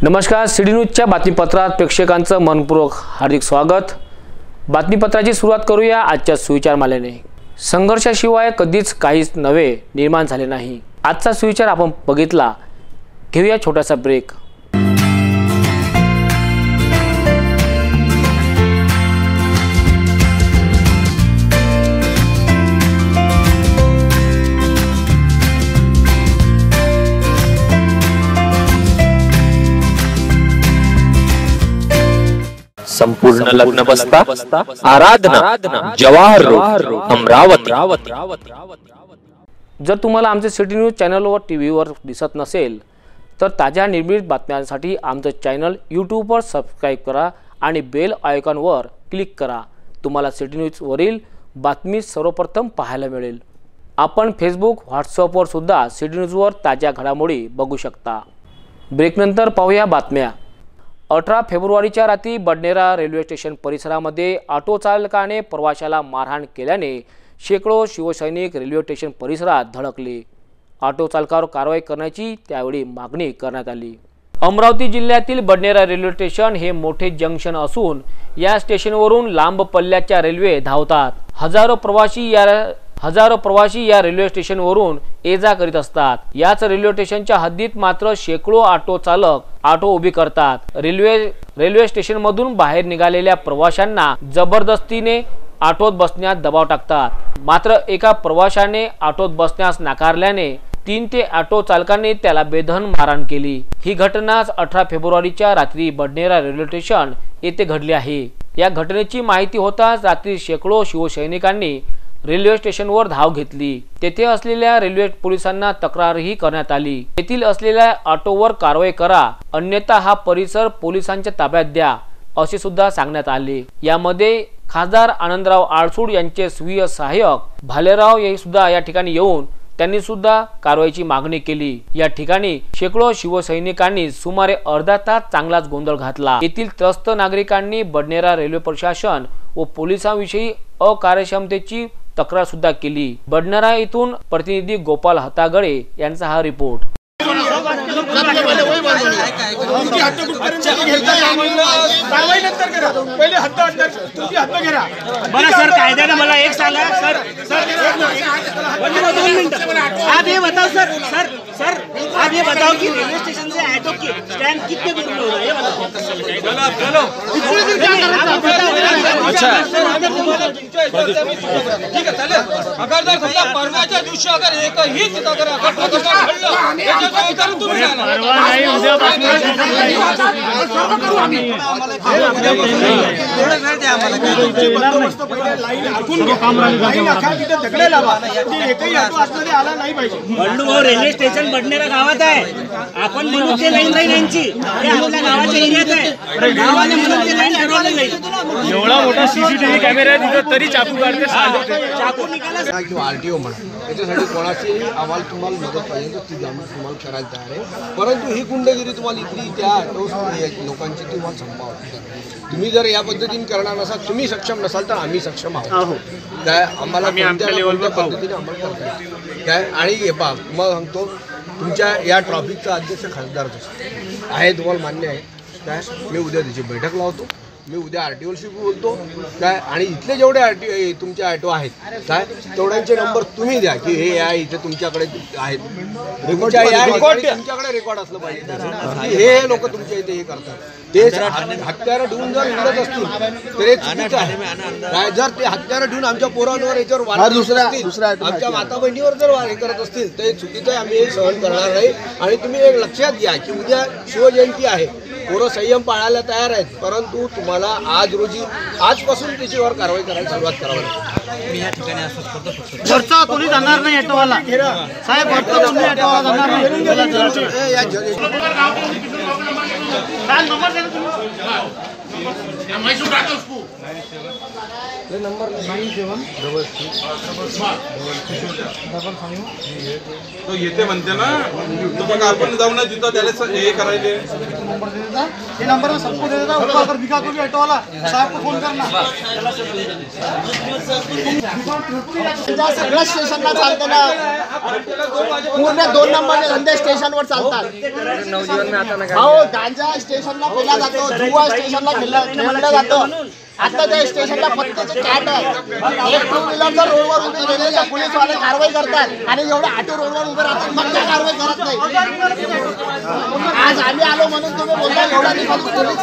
नमस्कार, सिटी न्यूजच्या बातमीपत्रात प्रेक्षकांचं मनपूर्वक हार्दिक स्वागत। बातमीपत्राची सुरुवात करूया आजच्या सुविचार मालेने। संघर्षाशिवाय कधीच काहीच नवे निर्माण झाले नाही। आजचा सुविचार आपण बघितला, घेऊया छोटासा ब्रेक। संपूर्ण लग्न बसता आराधना जवाहर रोड अमरावती। जर तुम्हाला आमचे सिटी न्यूज चॅनलवर टीव्हीवर दिसत नसेल तर ताज्या निर्मित बातम्यांसाठी आमचं चॅनल यूट्यूबवर सबस्क्राइब करा आणि बेल आयकॉनवर क्लिक करा। तुम्हाला सिटी न्यूज वरील बातमी सर्वप्रथम पाहायला मिळेल। आपण फेसबुक व्हॉट्सअपवर सुद्धा सिटी न्यूजवर ताज्या घडामोडी बघू शकता। ब्रेकनंतर पाहूया बातम्या। 18 फेब्रुवारीच्या रात्री बडनेरा रेल्वे स्टेशन परिसरामध्ये ऑटो चालकाने प्रवाशाला मारहाण केल्याने शेकडो शिवसैनिक रेल्वे स्टेशन परिसरात धडकले। ऑटो चालकावर कारवाई करण्याची त्यावेळी मागणी करण्यात आली। अमरावती जिल्ह्यातील बडनेरा रेल्वे स्टेशन हे मोठे जंक्शन असून या स्टेशनवरून लांब पल्ल्याच्या रेल्वे धावतात। हजारो प्रवासी या रेल्वे स्टेशनवरून ये-जा करीत असतात। याच रेल्वे स्टेशनच्या हद्दीत मात्र शेकडो ऑटो चालक ऑटो उभी करतात। रेल्वे स्टेशन मधून बाहेर निघालेल्या प्रवाशांना जबरदस्तीने ऑटोत बसण्यास दबाव टाकतात। मात्र एका प्रवाशाने ऑटोत बसण्यास नाकारल्याने 3 ते ऑटो चालकांनी त्याला बेदम मारहाण केली। ही घटना 18 फेब्रुवारीच्या रात्री बडनेरा रेल्वे स्टेशन येथे घडली आहे। या घटनेची माहिती होताच रात्री शेकडो शिवसैनिकांनी रेल्वे स्टेशनवर धाव घेतली। तेथे असलेल्या रेल्वे पोलिसांना तक्रारही करण्यात आली। येथील असलेल्या ऑटोवर कारवाई करा, अन्यथा हा परिसर पोलिसांच्या ताब्यात द्या, असे सुद्धा सांगण्यात आले। यामध्ये खासदार आनंदराव आडसूळ यांचे स्वीय सहाय्यक भालेराव हे सुद्धा या ठिकाणी येऊन त्यांनी सुद्धा कारवाईची मागणी केली। या ठिकाणी शेकडो शिवसैनिकांनी सुमारे अर्धा तास चांगलाच गोंधळ घातला। येथील त्रस्त नागरिकांनी बडनेरा रेल्वे प्रशासन व पोलिसांविषयी अकार्यक्षमतेची तक्रार सुद्धा केली। बडनेरा येथून प्रतिनिधी गोपाल हतागळे यांचा हा रिपोर्ट। सर कायद्याने मला एक सांगा सर आप ये बताओ सर आप ये बताओ कि रेलवे स्टेशन से ऑटो की स्टैंड कितने दूर में होगा, ये बताओ। अच्छा ठीक आहे चालेल। अगर जर समजा परवाच्या दिवशी अगर एकही तिथं अगर घडलं याच्यावर तुम्ही रेल्वे स्टेशन बडनेरा गावात आहे। आपण म्हणून ते लाईन राहील यांची, हे आपल्या गावाच्या एरियात आहे। गावाने म्हणून ते लाईन ठरवलं जाईल। एवढा मोठा सीसीटीव्ही कॅमेरा आहे तिथं तरी चाकू काढते, चाकू निघाला किंवा आरटीओ म्हणा, याच्यासाठी कोणाची आम्हाला तुम्हाला मदत पाहिजे तर ती आम्ही तुम्हाला करायला तयार आहे। परंतु ही गुंडगिरी तुम्हाला इथली त्या लोकांची तुम्हाला संभावना तुम्ही जर या पद्धतीने करणार नसाल, तुम्ही सक्षम नसाल तर आम्ही सक्षम आहोत। काय आम्हाला कोणत्या पद्धतीने अंमल करता येईल काय। आणि हे पहा मग सांगतो, तुमच्या या ट्रॉफिकचा अध्यक्ष खासदारच आहे, तुम्हाला मान्य आहे काय। मी उद्या त्याची बैठक लावतो, मी उद्या आरटीओशी बोलतो काय। आणि इथले जेवढे आरटीओ तुमचे ऑटो आहेत काय, तेवढ्यांचे नंबर तुम्ही द्या की हे या इथे तुमच्याकडे आहेत, तुमच्याकडे रेकॉर्ड असलं पाहिजे। हे लोक तुमच्या इथे हे करतात, ते हत्यारं ठेवून जर निघत असतील तर हे चुकीचं आहे। जर ते हत्यारं ठेवून आमच्या पोरांवर याच्यावर दुसऱ्या आमच्या माता बहिणीवर जर हे करत असतील तर हे चुकीचं आहे, आम्ही हे सहन करणार नाही। आणि तुम्ही एक लक्षात घ्या की उद्या शिवजयंती आहे, पोरं संयम पाळायला तयार आहेत, परंतु तुम्हाला आजपासून त्याच्यावर कारवाई करायला सुरुवात करावी लागेल। मी या ठिकाणी असं करतो, वरचा कोणी जाणार नाही ऑटोवाला साहेब, वरचा कोणी ऑटोवाला जाणार नाही। तो येते म्हणते ना, तो मग आपण जाऊ ना तिथं त्याला हे करायचे. ये नंबर में सबको दे देता, उसको अगर दिखा तो भी ऑटो वाला साहब को फोन करना. सगळ्या स्टेशनला चालतं ना, पूर्ण 2 नंबरचे धंदे स्टेशनवर चालतात. हो, गांजा स्टेशनला पेला जातो, जुवा स्टेशनला खेळलं जातं. आता त्या स्टेशनला पत्त्याचे कॅट आहे. एक 2 व्हीलर जर रोडवर उभी केली तर पोलीसवाले कारवाई करतात आणि एवढे ऑटो रोडवर उभे राहतात मग त्या कारवाई करत नाही. आज आम्ही आलो म्हणून तुम्ही बोलता एवढा दिवस पोलीस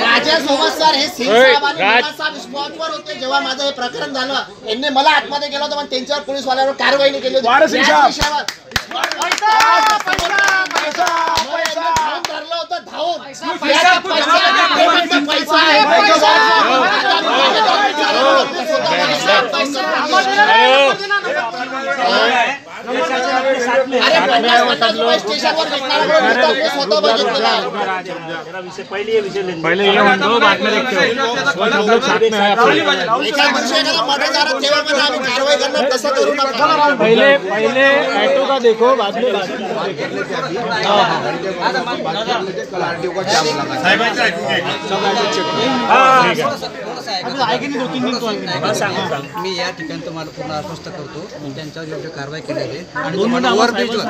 माझ्यासोबत सर हे सिंग साहेब आणि विलास साहेब स्पॉटवर होते जेव्हा माझं हे प्रकरण झालं. यांनी मला आतमध्ये गेलो होतो पण त्यांच्यावर पोलीसवाल्यावर कारवाई नाही केली होती. धरलं होतं धावून पहले ऑटो का देखो बाद में मी या ठिकाणी तुम्हाला पूर्ण आश्वस्त करतो त्यांच्यावर योग्य कारवाई केली आहे आणि तुम्हाला ओव्हरब्रिजवर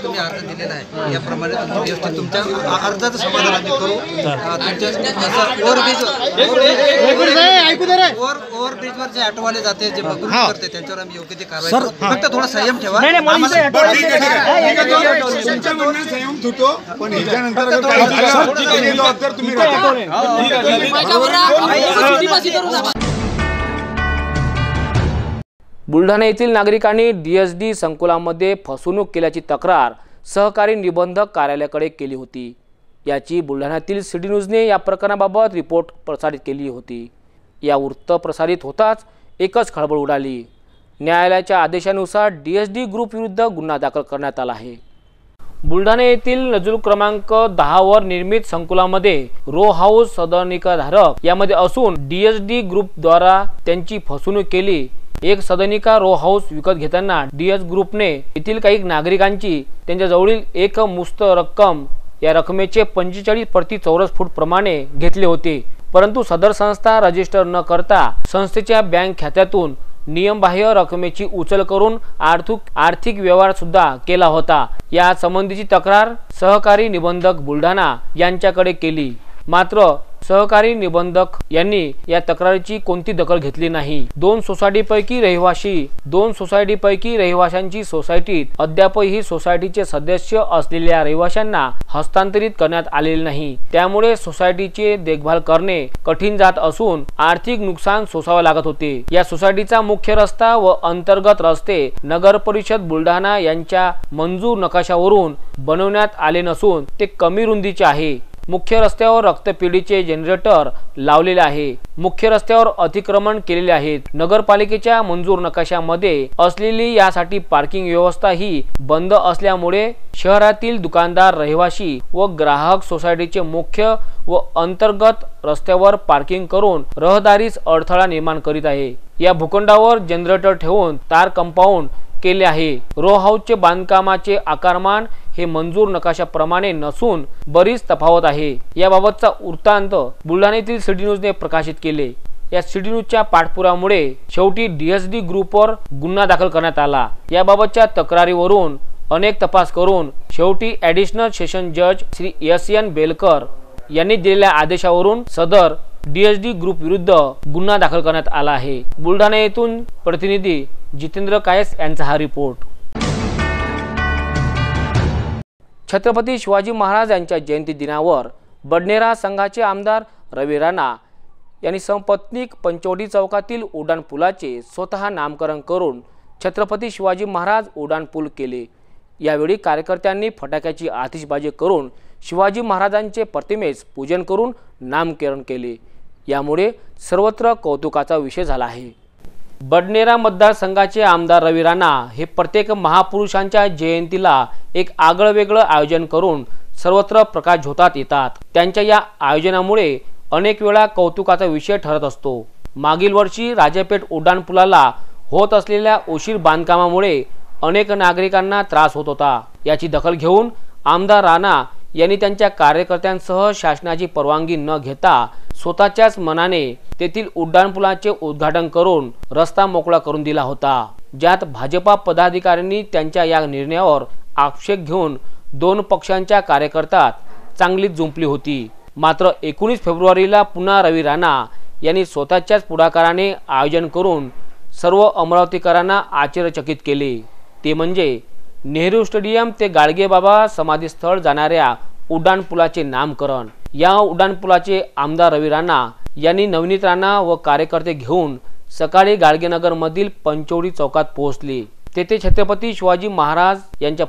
तुम्ही अर्ज दिलेला आहे याप्रमाणे तुम्ही व्यवस्थित तुमच्या अर्जाचं समाधान आम्ही करू. ओव्हरब्रिजवर जे ऑटोवाले जाते जे बघून करते त्यांच्यावर आम्ही योग्य ती कारवाई करू. फक्त थोडा संयम ठेवा. संयम तुटो पण ह्याच्यानंतर तुम्ही बुलढाणा येथील नागरिकांनी DSD संकुलामध्ये फसवणूक केल्याची तक्रार सहकारी निबंधक कार्यालयाकडे केली होती. याची बुलढाण्यातील सिटी न्यूजने या प्रकरणाबाबत रिपोर्ट प्रसारित केली होती. या वृत्त प्रसारित होताच एकच खळबळ उडाली. न्यायालयाच्या आदेशानुसार DSD ग्रुप विरुद्ध गुन्हा दाखल करण्यात आला आहे. बुलढाणा येथील नजूल क्रमांक 10 वर निर्मित संकुलामध्ये रो हाऊस सदनिकाधारक यामध्ये असून DSD ग्रुप द्वारा त्यांची फसवणूक केली. एक सदनिका रो हाऊस विकत घेताना DS ग्रुपने येथील काही नागरिकांची त्यांच्या जवळील एक मुस्त रक्कम या रकमेचे 45 प्रति चौरस फूट प्रमाणे घेतले होते. परंतु सदर संस्था रजिस्टर न करता संस्थेच्या बँक खात्यातून नियमबाह्य रकमेची उचल करून आर्थिक व्यवहार सुद्धा केला होता. या संबंधीची तक्रार सहकारी निबंधक बुलढाणा यांच्याकडे केली. मात्र सहकारी निबंधक यांनी या तक्रारीची कोणती दखल घेतली नाही. 2 सोसायटीपैकी रहिवाशांची सोसायटीत अद्यापही सोसायटीचे सदस्य असलेल्या रहिवाशांना हस्तांतरित करण्यात आलेले नाही. त्यामुळे सोसायटीचे देखभाल करणे कठीण जात असून आर्थिक नुकसान सोसावे लागत होते. या सोसायटीचा मुख्य रस्ता व अंतर्गत रस्ते नगर परिषद बुलढाणा यांच्या मंजूर नकाशावरून बनवण्यात आले नसून ते कमी रुंदीचे आहे. मुख्य रस्त्यावर रक्तपेढीचे जनरेटर लावलेले आहे. मुख्य रस्त्यावर अतिक्रमण केलेले आहेत. नगरपालिकेच्या मंजूर नकाशामध्ये असलेली यासाठी पार्किंग व्यवस्था ही बंद असल्यामुळे शहरातील दुकानदार रहिवासी व ग्राहक सोसायटीचे मुख्य व अंतर्गत रस्त्यावर पार्किंग करून रहदारीस अडथळा निर्माण करीत आहे. या भूखंडावर जनरेटर ठेवून तार कंपाऊंड केले आहे. रो हाऊसचे बांधकामाचे आकारमान हे मंजूर नकाशाप्रमाणे नसून बरीच तफावत आहे. याबाबतचा वृत्तांत बुलढाण्यातील सिटी न्यूजने प्रकाशित केले. या सिटी न्यूजच्या पाठपुरामुळे शेवटी DSD ग्रुपवर गुन्हा दाखल करण्यात आला. याबाबतच्या तक्रारीवरून अनेक तपास करून शेवटी ॲडिशनल सेशन जज श्री SN बेलकर यांनी दिलेल्या आदेशावरून सदर DSD ग्रुप विरुद्ध गुन्हा दाखल करण्यात आला आहे. बुलढाणा येथून प्रतिनिधी जितेंद्र कायस यांचा हा रिपोर्ट. छत्रपती शिवाजी महाराज यांच्या जयंती दिनावर बडनेरा संघाचे आमदार रवी राणा यांनी संपत्नीक पंचवटी चौकातील उड्डाण पुलाचे स्वतः नामकरण करून छत्रपती शिवाजी महाराज उड्डाण पूल केले. यावेळी कार्यकर्त्यांनी फटाक्याची आतिषबाजी करून शिवाजी महाराजांचे प्रतिमेस पूजन करून नामकरण केले. यामुळे सर्वत्र कौतुकाचा विषय झाला आहे. बडनेरा मतदारसंघाचे आमदार रवी राणा हे प्रत्येक महापुरुषांच्या जयंतीला एक आगळंवेगळं आयोजन करून सर्वत्र प्रकाश झोतात येतात। त्यांच्या या आयोजनामुळे अनेक वेळा कौतुकाचा विषय ठरत असतो। मागील वर्षी राजापेठ उड्डाणपुलाला होत असलेल्या उशीर बांधकामामुळे अनेक नागरिकांना त्रास होत होता। याची दखल घेऊन आमदार राणा यांनी त्यांच्या कार्यकर्त्यांसह शासनाची परवानगी न घेता स्वतःच्याच मनाने तेथील उड्डाणपुलाचे उद्घाटन करून रस्ता मोकळा करून दिला होता, ज्यात भाजपा पदाधिकाऱ्यांनी त्यांच्या या निर्णयावर आक्षेप घेऊन दोन पक्षांच्या कार्यकर्त्यात चांगलीच जुंपली होती। मात्र 19 फेब्रुवारीला पुन्हा रवी राणा यांनी स्वतःच्याच पुढाकाराने आयोजन करून सर्व अमरावतीकरांना आश्चर्यचकित केले। ते म्हणजे नेहरू स्टेडियम ते गाडगेबाबा समाधीस्थळ जाणाऱ्या उड्डाणपुलाचे नामकरण। या उड्डाणपुलाचे आमदार रवी राणा यांनी नवनीत राणा व कार्यकर्ते घेऊन सकाळी गाडगेनगर मधील पंचवडी चौकात पोहोचले। तेथे छत्रपती शिवाजी महाराज यांचा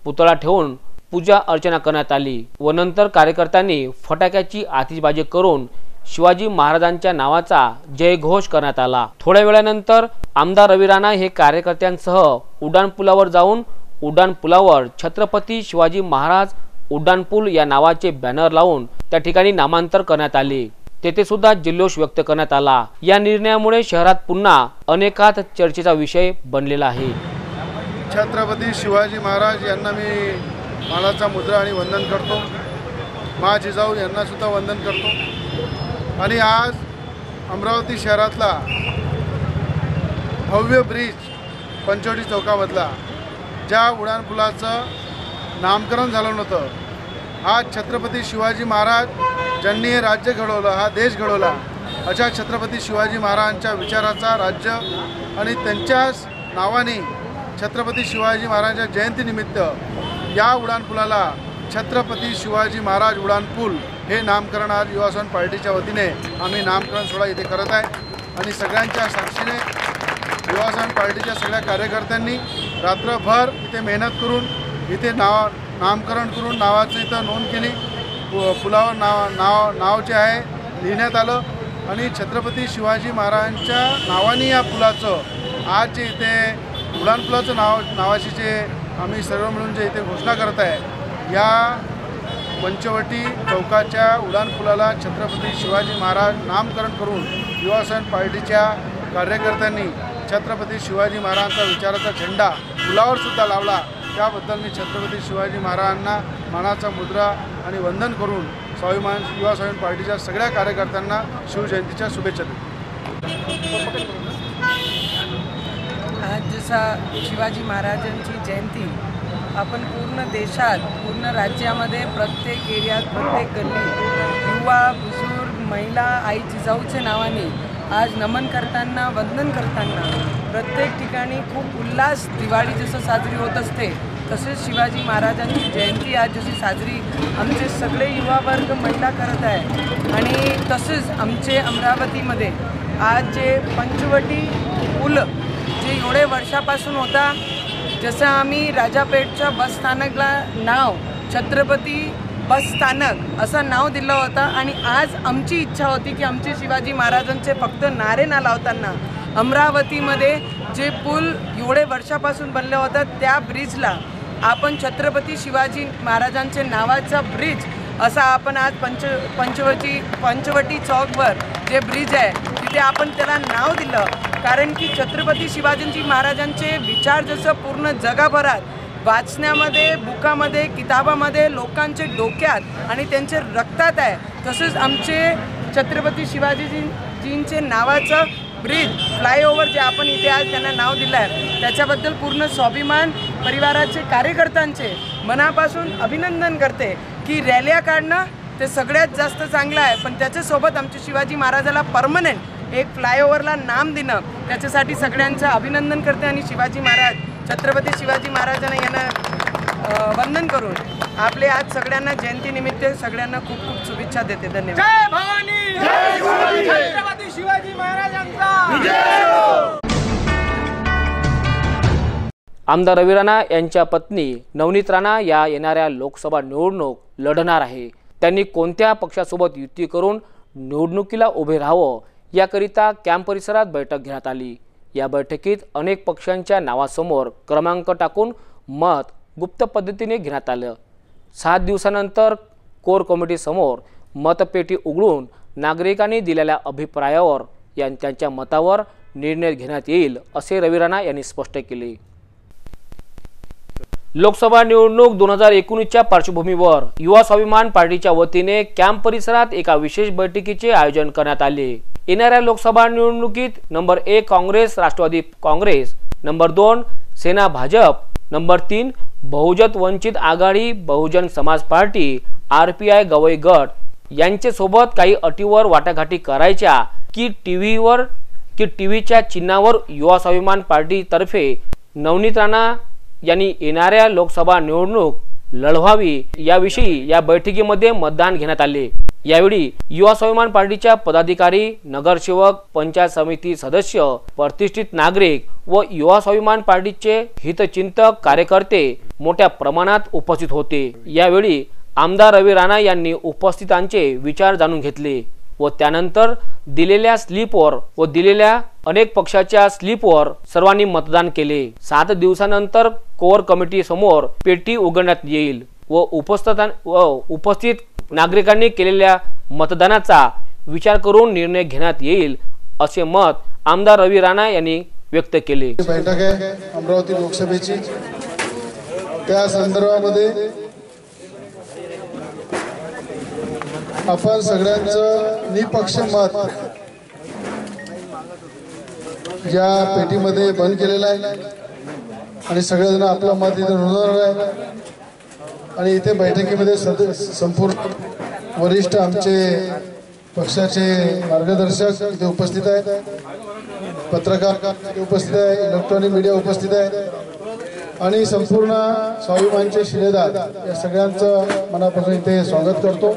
पुतळा ठेवून पूजा अर्चना करण्यात आली व नंतर कार्यकर्त्यांनी फटाक्याची आतिषबाजी करून शिवाजी महाराजांच्या नावाचा जयघोष करण्यात आला। थोड्या वेळानंतर आमदार रवी राणा हे कार्यकर्त्यांसह उड्डाणपुलावर जाऊन उड्डाणपुलावर छत्रपती शिवाजी महाराज उड्डाणपूल या नावाचे बॅनर लावून त्या ठिकाणी नामांतर करण्यात आले। तेथे सुद्धा जल्लोष व्यक्त करण्यात आला। या निर्णयामुळे शहरात पुन्हा अनेकात चर्चेचा विषय बनलेला आहे। छत्रपती शिवाजी महाराज यांना मी मानाचा मुद्रा आणि वंदन करतो। मा जिजाऊ यांना सुद्धा वंदन करतो। आणि आज अमरावती शहरातला भव्य ब्रिज पंचवटी चौकामधला ज्या उड्डाणपुलाचं नामकरण झालं नव्हतं, आज छत्रपती शिवाजी महाराज ज्यांनी हे राज्य घडवलं, हा देश घडवला, अशा छत्रपती शिवाजी महाराजांच्या विचाराचा राज्य आणि त्यांच्याच नावाने छत्रपती शिवाजी महाराजांच्या जयंतीनिमित्त या उड्डाणपुलाला छत्रपती शिवाजी महाराज उड्डाणपूल हे नामकरण आज युवा स्वाभिमान पार्टीच्या वतीने आम्ही नामकरण सोहळा इथे करत आहे। आणि सगळ्यांच्या साक्षीने युवा स्वाभिमान पार्टीच्या सगळ्या कार्यकर्त्यांनी रात्रभर इथे मेहनत करून इथे नामकरण करून नावाची इथं नोंद केली। पुलावर नाव जे आहे लिहिण्यात आलं आणि छत्रपती शिवाजी महाराजांच्या नावाने या पुलाचं आज जे इथे उड्डाणपुलाचं नावाची जे आम्ही सर्व मिळून जे इथे घोषणा करत आहे, या पंचवटी चौकाच्या उड्डाणपुलाला छत्रपती शिवाजी महाराज नामकरण करून युवा स्वाभिमान पार्टीच्या कार्यकर्त्यांनी छत्रपती शिवाजी महाराजांचा विचाराचा झेंडा पुलावर सुद्धा लावला। त्याबद्दल मी छत्रपती शिवाजी महाराजांना मानाचा मुद्रा आणि वंदन करून युवा स्वाभिमान पार्टीच्या सगळ्या कार्यकर्त्यांना शिवजयंतीच्या शुभेच्छा देतो। आज जसा शिवाजी महाराजांची जयंती आपण पूर्ण देशात, पूर्ण राज्यामध्ये, प्रत्येक एरियात, प्रत्येक गल्ली युवा, बुजुर्ग, महिला, आई जिजाऊच्या नावाने आज नमन करताना, वंदन करताना प्रत्येक ठिकाणी खूप उल्हास, दिवाळी जसं साजरी होत असते तसेच शिवाजी महाराजांची जयंती आज जशी साजरी आमचे सगळे युवा वर्ग, महिला करत आहे। आणि तसेच आमचे अमरावतीमध्ये आज जे पंचवटी पूल जे एवढे वर्षापासून होता, जसं आम्ही राजापेठच्या बसस्थानकला नाव छत्रपती बसस्थानक असं नाव दिलं होतं आणि आज आमची इच्छा होती की आमचे शिवाजी महाराजांचे फक्त नारे ना लावताना अमरावतीमध्ये जे पूल एवढे वर्षापासून बनलं होतं त्या ब्रिजला आपण छत्रपती शिवाजी महाराजांचे नावाचा ब्रिज असा आपण आज पंचवटी चौकवर जे ब्रिज आहे तिथे आपण त्याला नाव दिलं। कारण की छत्रपती शिवाजी महाराजांचे विचार जसं पूर्ण जगभरात वाचण्यामध्ये, बुकामध्ये, किताबामध्ये, लोकांचे डोक्यात आणि त्यांचे रक्तात आहे, तसेच आमचे छत्रपती शिवाजीजींचे नावाचं ब्रिज, फ्लायओव्हर जे आपण इथे आज त्यांना नाव दिलं आहे त्याच्याबद्दल पूर्ण स्वाभिमान परिवाराचे कार्यकर्त्यांचे मनापासून अभिनंदन करते। की रॅल्या काढणं ते सगळ्यात जास्त चांगलं आहे, पण त्याच्यासोबत आमच्या शिवाजी महाराजाला परमनंट एक फ्लायओव्हरला नाम देणं त्याच्यासाठी सगळ्यांचं अभिनंदन करते। आणि शिवाजी महाराज, छत्रपती शिवाजी महाराजांना यांना वंदन करून आपले आज सगळ्यांना जयंतीनिमित्त सगळ्यांना खूप खूप शुभेच्छा देते। धन्यवाद। जय भवानी, जय शिवाजी, छत्रपती शिवाजी महाराजांचा विजय। आमदार रवी राणा यांच्या पत्नी नवनीत राणा या येणाऱ्या लोकसभा निवडणूक लढणार आहे। त्यांनी कोणत्या पक्षासोबत युती करून निवडणुकीला उभे राहावं याकरिता कॅम्प परिसरात बैठक घेण्यात आली। या बैठकीत अनेक पक्षांच्या नावासमोर क्रमांक टाकून मत गुप्त पद्धतीने घेण्यात आलं। 7 दिवसानंतर कोर कमिटी समोर मतपेटी उघडून नागरिकांनी दिलेल्या अभिप्रायावर त्यांच्या मतावर निर्णय घेण्यात येईल असे रवी राणा यांनी स्पष्ट केले। लोकसभा निवडणूक 2019च्या पार्श्वभूमीवर युवा स्वाभिमान पार्टीच्या वतीने कॅम्प परिसरात एका विशेष बैठकीचे आयोजन करण्यात आले। येणाऱ्या लोकसभा निवडणुकीत नंबर 1 काँग्रेस राष्ट्रवादी काँग्रेस, नंबर 2 सेना Bhajap, number 3 Bahujan Vanchit Aghadi Bahujan Samaj party RPI Gavai गट यांचे सोबत काही अटीवर वाटाघाटी करायच्या की टीव्हीच्या चिन्हावर युवा स्वाभिमान पार्टी तर्फे नवनीत राणा यांनी येणाऱ्या लोकसभा निवडणूक लढवावी याविषयी या बैठकीमध्ये मतदान घेण्यात आले। यावेळी युवा स्वाभिमान पार्टीच्या पदाधिकारी, नगरसेवक, पंचायत समिती सदस्य, प्रतिष्ठित नागरिक व युवा स्वाभिमान पार्टीचे हितचिंतक कार्यकर्ते मोठ्या प्रमाणात उपस्थित होते। यावेळी आमदार रवी राणा यांनी उपस्थितांचे विचार जाणून घेतले व त्यानंतर दिलेल्या स्लिपवर व दिलेल्या अनेक पक्षाच्या स्लिपवर सर्वांनी मतदान केले। 7 दिवसानंतर कोर कमिटी समोर पेटी उघडण्यात येईल व उपस्थित नागरिकांनी केलेल्या मतदानाचा विचार करून निर्णय घेण्यात येईल असे मत आमदार रवी राणा यांनी व्यक्त केले। बैठक आहे अमरावती लोकसभेची, त्या संदर्भामध्ये आपण सगळ्यांचं निपक्ष मत या पेटीमध्ये बंद केलेलं आहे आणि सगळेजण आपलं मत इथे नोंदवणार आहे आणि इथे बैठकीमध्ये संपूर्ण वरिष्ठ आमचे पक्षाचे मार्गदर्शक इथे उपस्थित आहेत, पत्रकार उपस्थित आहे, इलेक्ट्रॉनिक मीडिया उपस्थित आहे आणि संपूर्ण स्वाभिमानचे शिलेदार या सगळ्यांचं मनापासून इथे स्वागत करतो।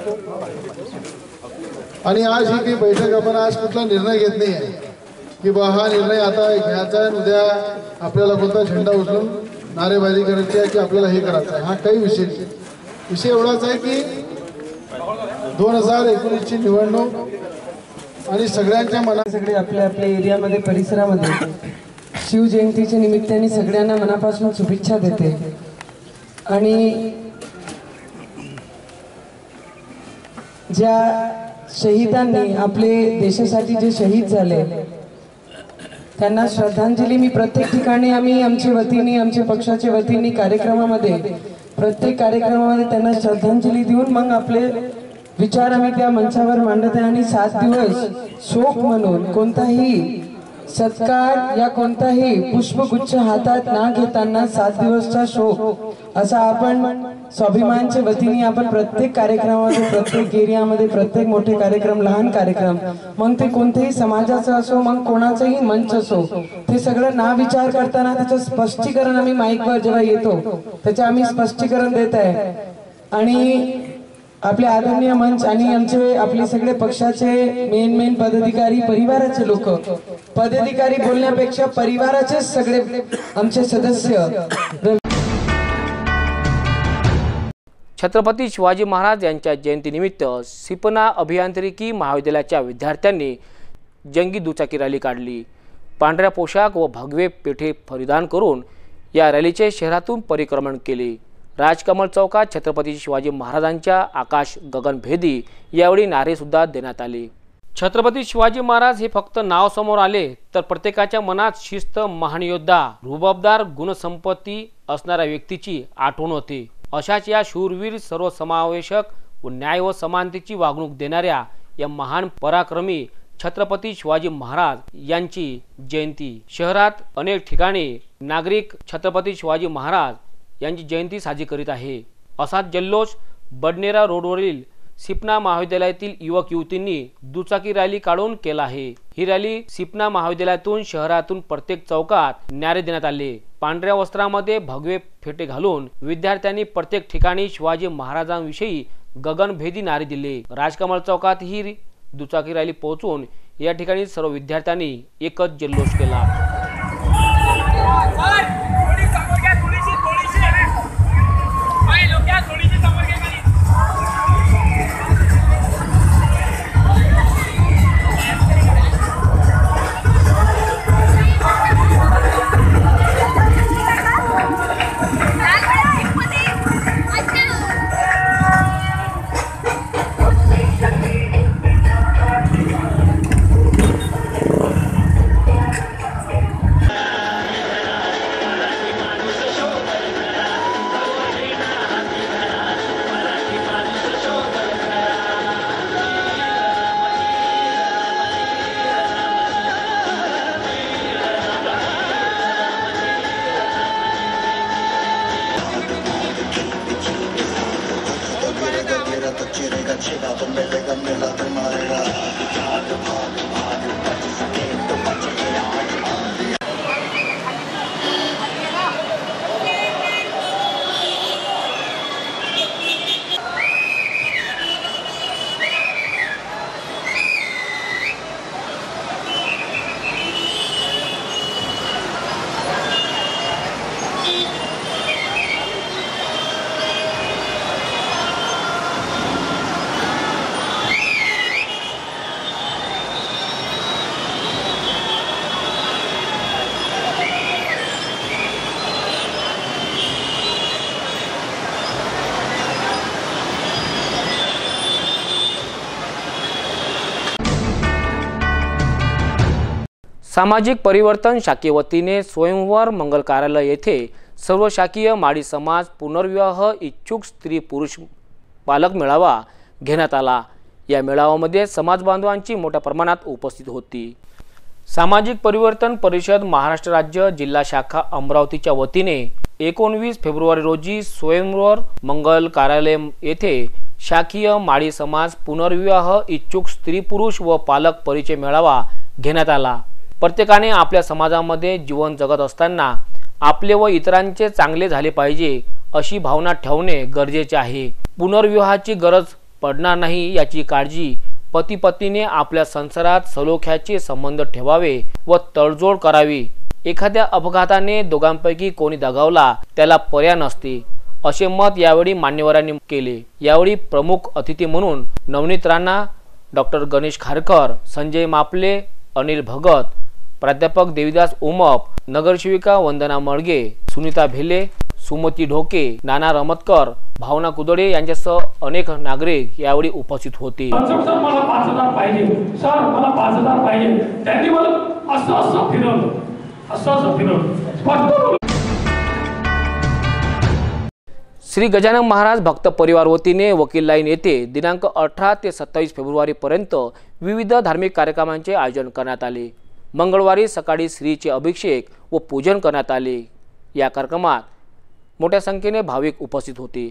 आणि आज ही बैठक आपण आज कुठला निर्णय घेत नाही आहे की बा हा निर्णय आता घ्यायचा आहे, उद्या आपल्याला कोणता झेंडा उचलून नारेबाजी करायची आहे की आपल्याला हे करायचं आहे, हा काही विषय एवढाच आहे की 2019ची निवडणूक आणि सगळ्यांच्या मनात सगळे आपल्या एरियामध्ये परिसरामध्ये शिवजयंतीच्या निमित्ताने सगळ्यांना मनापासून शुभेच्छा देते। आणि ज्या शहीदांनी आपले देशासाठी जे शहीद झाले त्यांना श्रद्धांजली मी प्रत्येक ठिकाणी आम्ही आमच्या वतीने आमच्या पक्षाच्या वतीने प्रत्येक कार्यक्रमामध्ये त्यांना श्रद्धांजली देऊन मग आपले विचार आम्ही त्या मंचावर मांडत आहे। आणि 7 दिवस शोक म्हणून कोणताही सत्कार या कोणताही पुष्पगुच्छ हातात ना घेताना 7 दिवसचा शोक असा आपण स्वाभिमानच्या वतीने आपण प्रत्येक कार्यक्रमामध्ये प्रत्येक एरियामध्ये प्रत्येक मोठे कार्यक्रम लहान कार्यक्रम मग ते कोणतेही समाजाचं असो मग कोणाचाही मंच असो ते सगळं ना विचार करताना त्याचं स्पष्टीकरण आम्ही माईकवर जेव्हा येतो त्याचं आम्ही स्पष्टीकरण देत आहे। आणि आपले आदरणीय मंच आणि आपले सगळे पक्षाचे मेन पदाधिकारी परिवाराचे लोक पदाधिकारी बोलण्यापेक्षा परिवाराचे सगळे आमचे सदस्य छत्रपती शिवाजी महाराज यांच्या जयंतीनिमित्त सिपना अभियांत्रिकी महाविद्यालयाच्या विद्यार्थ्यांनी जंगी दुचाकी रॅली काढली। पांढऱ्या पोशाख व भगवे पेठे परिधान करून या रॅलीचे शहरातून परिक्रमण केले। राजकमल चौकात छत्रपती शिवाजी महाराजांच्या आकाश गगनभेदी यावेळी नारे सुद्धा देण्यात आले। छत्रपती शिवाजी महाराज हे फक्त नाव समोर आले तर प्रत्येकाच्या मनात शिस्त, महान योद्धा, रुबाबदार गुणसंपत्ती असणाऱ्या व्यक्तीची आठवण होते। अशाच या शूरवीर, सर्वसमावेशक व न्याय व समानतेची वागणूक देणाऱ्या या महान पराक्रमी छत्रपती शिवाजी महाराज यांची जयंती शहरात अनेक ठिकाणी नागरिक छत्रपती शिवाजी महाराज यांची जयंती साजरी करीत आहे। असाच जल्लोष बडनेरा रोडवरील सिपना महाविद्यालयातील युवक युवतींनी दुचाकी रॅली काढून केला आहे। ही रॅली सिपना महाविद्यालयातून शहरातून प्रत्येक चौकात नारे देण्यात आले। पांढऱ्या वस्त्रामध्ये भगवे फेटे घालून विद्यार्थ्यांनी प्रत्येक ठिकाणी शिवाजी महाराजांविषयी गगनभेदी नारे दिले। राजकमल चौकात ही दुचाकी रॅली पोहोचून या ठिकाणी सर्व विद्यार्थ्यांनी एकच जल्लोष केला। सामाजिक परिवर्तन शाखेवतीने स्वयंवर मंगल कार्यालय येथे सर्व शाखीय माळी समाज पुनर्विवाह इच्छुक स्त्री पुरुष पालक मेळावा घेण्यात आला। या मेळाव्यामध्ये समाज बांधवांची मोठ्या प्रमाणात उपस्थित होती। सामाजिक परिवर्तन परिषद महाराष्ट्र राज्य जिल्हा शाखा अमरावतीच्या वतीने 19 फेब्रुवारी रोजी स्वयंवर मंगल कार्यालय येथे शाखीय माळी समाज पुनर्विवाह इच्छुक स्त्री पुरुष व पालक परिचय मेळावा घेण्यात आला। प्रत्येकाने आपल्या समाजामध्ये जीवन जगत असताना आपले व इतरांचे चांगले झाले पाहिजे अशी भावना ठेवणे गरजेचे आहे। पुनर्विवाहाची गरज पडणार नाही याची काळजी पती पत्नीने आपल्या संसारात सलोख्याचे संबंध ठेवावे व तडजोड करावी। एखाद्या अपघाताने दोघांपैकी कोणी दगावला त्याला पर्याय नसते असे मत यावेळी मान्यवरांनी केले। यावेळी प्रमुख अतिथी म्हणून नवनीत राणा, डॉक्टर गणेश खारकर, संजय मापले, अनिल भगत, प्राध्यापक देविदास उमप, नगरसेविका वंदना मळगे, सुनीता भेले, सुमती ढोके, नाना रमतकर, भावना कुदडे यांच्यासह अनेक नागरिक यावेळी उपस्थित होते। सर मला 5000 पाहिजे, सर मला 5000 पाहिजे, त्यांनी मला असं फिरवलं। श्री गजानन महाराज भक्त परिवार वतीने वकील लाईन येथे दिनांक 18 ते 27 फेब्रुवारी पर्यंत विविध धार्मिक कार्यक्रमांचे आयोजन करण्यात आले। मंगळवारी सकाळी श्रीचे अभिषेक व पूजन करण्यात आले। या कार्यक्रमात मोठ्या संख्येने भाविक उपस्थित होते।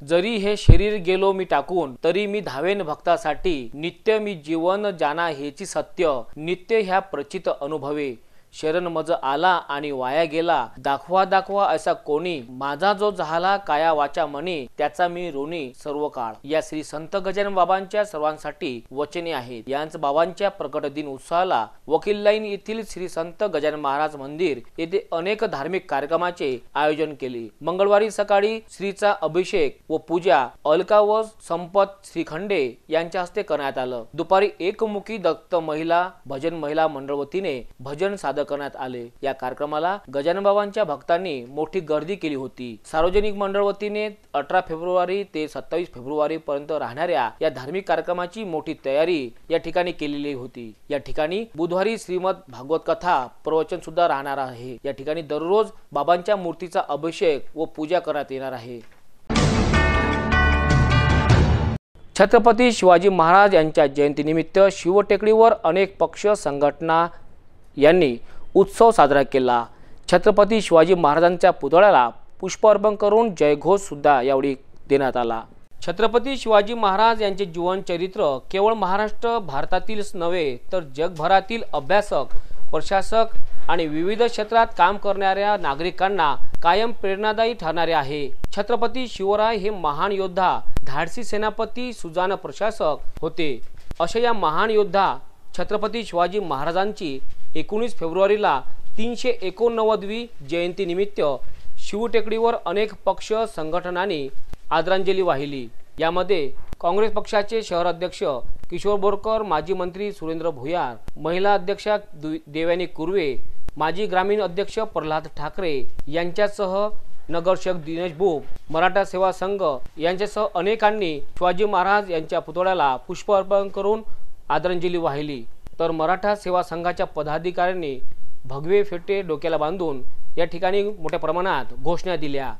जरी हे शरीर गेलो मी टाकून तरी मी धावेन भक्तासाठी, नित्य मी जीवन जाना हेची सत्य, नित्य ह्या प्रचित अनुभवे, शरण मज आला आणि वाया गेला, दाखवा दाखवा असा कोणी, माझा जो झाला काया वाचा मनी, त्याचा मी ऋणी सर्व काळ। या श्री संत गजानन बाबांच्या सर्वांसाठी वचने आहेत। यांच बाबांच्या प्रकट दिन उत्सवाला वकील लाईन येथील श्री संत गजानन महाराज मंदिर येथे अनेक धार्मिक कार्यक्रमाचे आयोजन केले। मंगळवारी सकाळी श्रीचा अभिषेक व पूजा अलका व संपत श्रीखंडे यांच्या हस्ते करण्यात आलं। दुपारी एकमुखी दत्त महिला भजन महिला मंडळ वतीने भजन सादर करण्यात आले। या कार्यक्रमाला गजानन बाबांच्या भक्तांनी मोठी गर्दी केली होती। सार्वजनिक मंडळ वतीने 18 फेब्रुवारी ते 27 फेब्रुवारी पर्यंत राहणाऱ्या या धार्मिक कार्यक्रमाची मोठी तयारी या ठिकाणी केलेली होती। या ठिकाणी बुधवारी श्रीमद भागवत कथा प्रवचन सुद्धा राहणार आहे। या ठिकाणी दररोज बाबांच्या मूर्तीचा अभिषेक व पूजा करण्यात येणार आहे। छत्रपती शिवाजी महाराज यांच्या जयंतीनिमित्त शिवटेकडीवर अनेक पक्ष संघटना यांनी उत्सव साजरा केला। छत्रपती शिवाजी महाराजांच्या पुतळ्याला पुष्प अर्पण करून जयघोष सुद्धा यावेळी देण्यात आला। छत्रपती शिवाजी महाराज यांचे जीवन चरित्र केवळ महाराष्ट्र भारतातीलच नव्हे तर जगभरातील अभ्यासक, प्रशासक आणि विविध क्षेत्रात काम करणाऱ्या नागरिकांना कायम प्रेरणादायी ठरणारे आहे। छत्रपती शिवराय हे महान योद्धा, धाडसी सेनापती, सुजाण प्रशासक होते। अशा या महान योद्धा छत्रपती शिवाजी महाराजांची 19 फेब्रुवारीला 389वी जयंती निमित्त शिवटेकडीवर अनेक पक्ष संघटनांनी आदरांजली वाहिली। यामध्ये काँग्रेस पक्षाचे शहर अध्यक्ष किशोर बोरकर, माजी मंत्री सुरेंद्र भुयार, महिला अध्यक्षा देवयानी कुर्वे, माजी ग्रामीण अध्यक्ष प्रल्हाद ठाकरे यांच्यासह नगरसेवक दिनेश बुब, मराठा सेवा संघ यांच्यासह अनेकांनी शिवाजी महाराज यांच्या पुतळ्याला पुष्प अर्पण करून आदरांजली वाहिली। तर मराठा सेवा संघाच्या पदाधिकाऱ्यांनी भगवे फेटे डोक्याला बांधून या ठिकाणी मोठ्या प्रमाणात घोषणा दिल्या।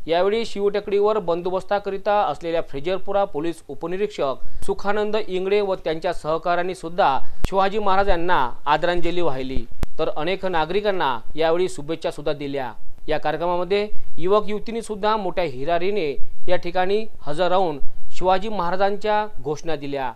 यावेळी शिवटेकडीवर बंदोबस्ताकरिता असलेल्या फ्रेजरपुरा पोलीस उपनिरीक्षक सुखानंद इंगळे व त्यांच्या सहकाऱ्यांनी सुद्धा शिवाजी महाराज यांना आदरांजली वाहिली। तर अनेक नागरिकांना यावेळी शुभेच्छा सुद्धा दिल्या। या कार्यक्रमामध्ये युवक युवतींनी सुद्धा मोठ्या हिरारीने या ठिकाणी हजर राहून शिवाजी महाराजांच्या घोषणा दिल्या।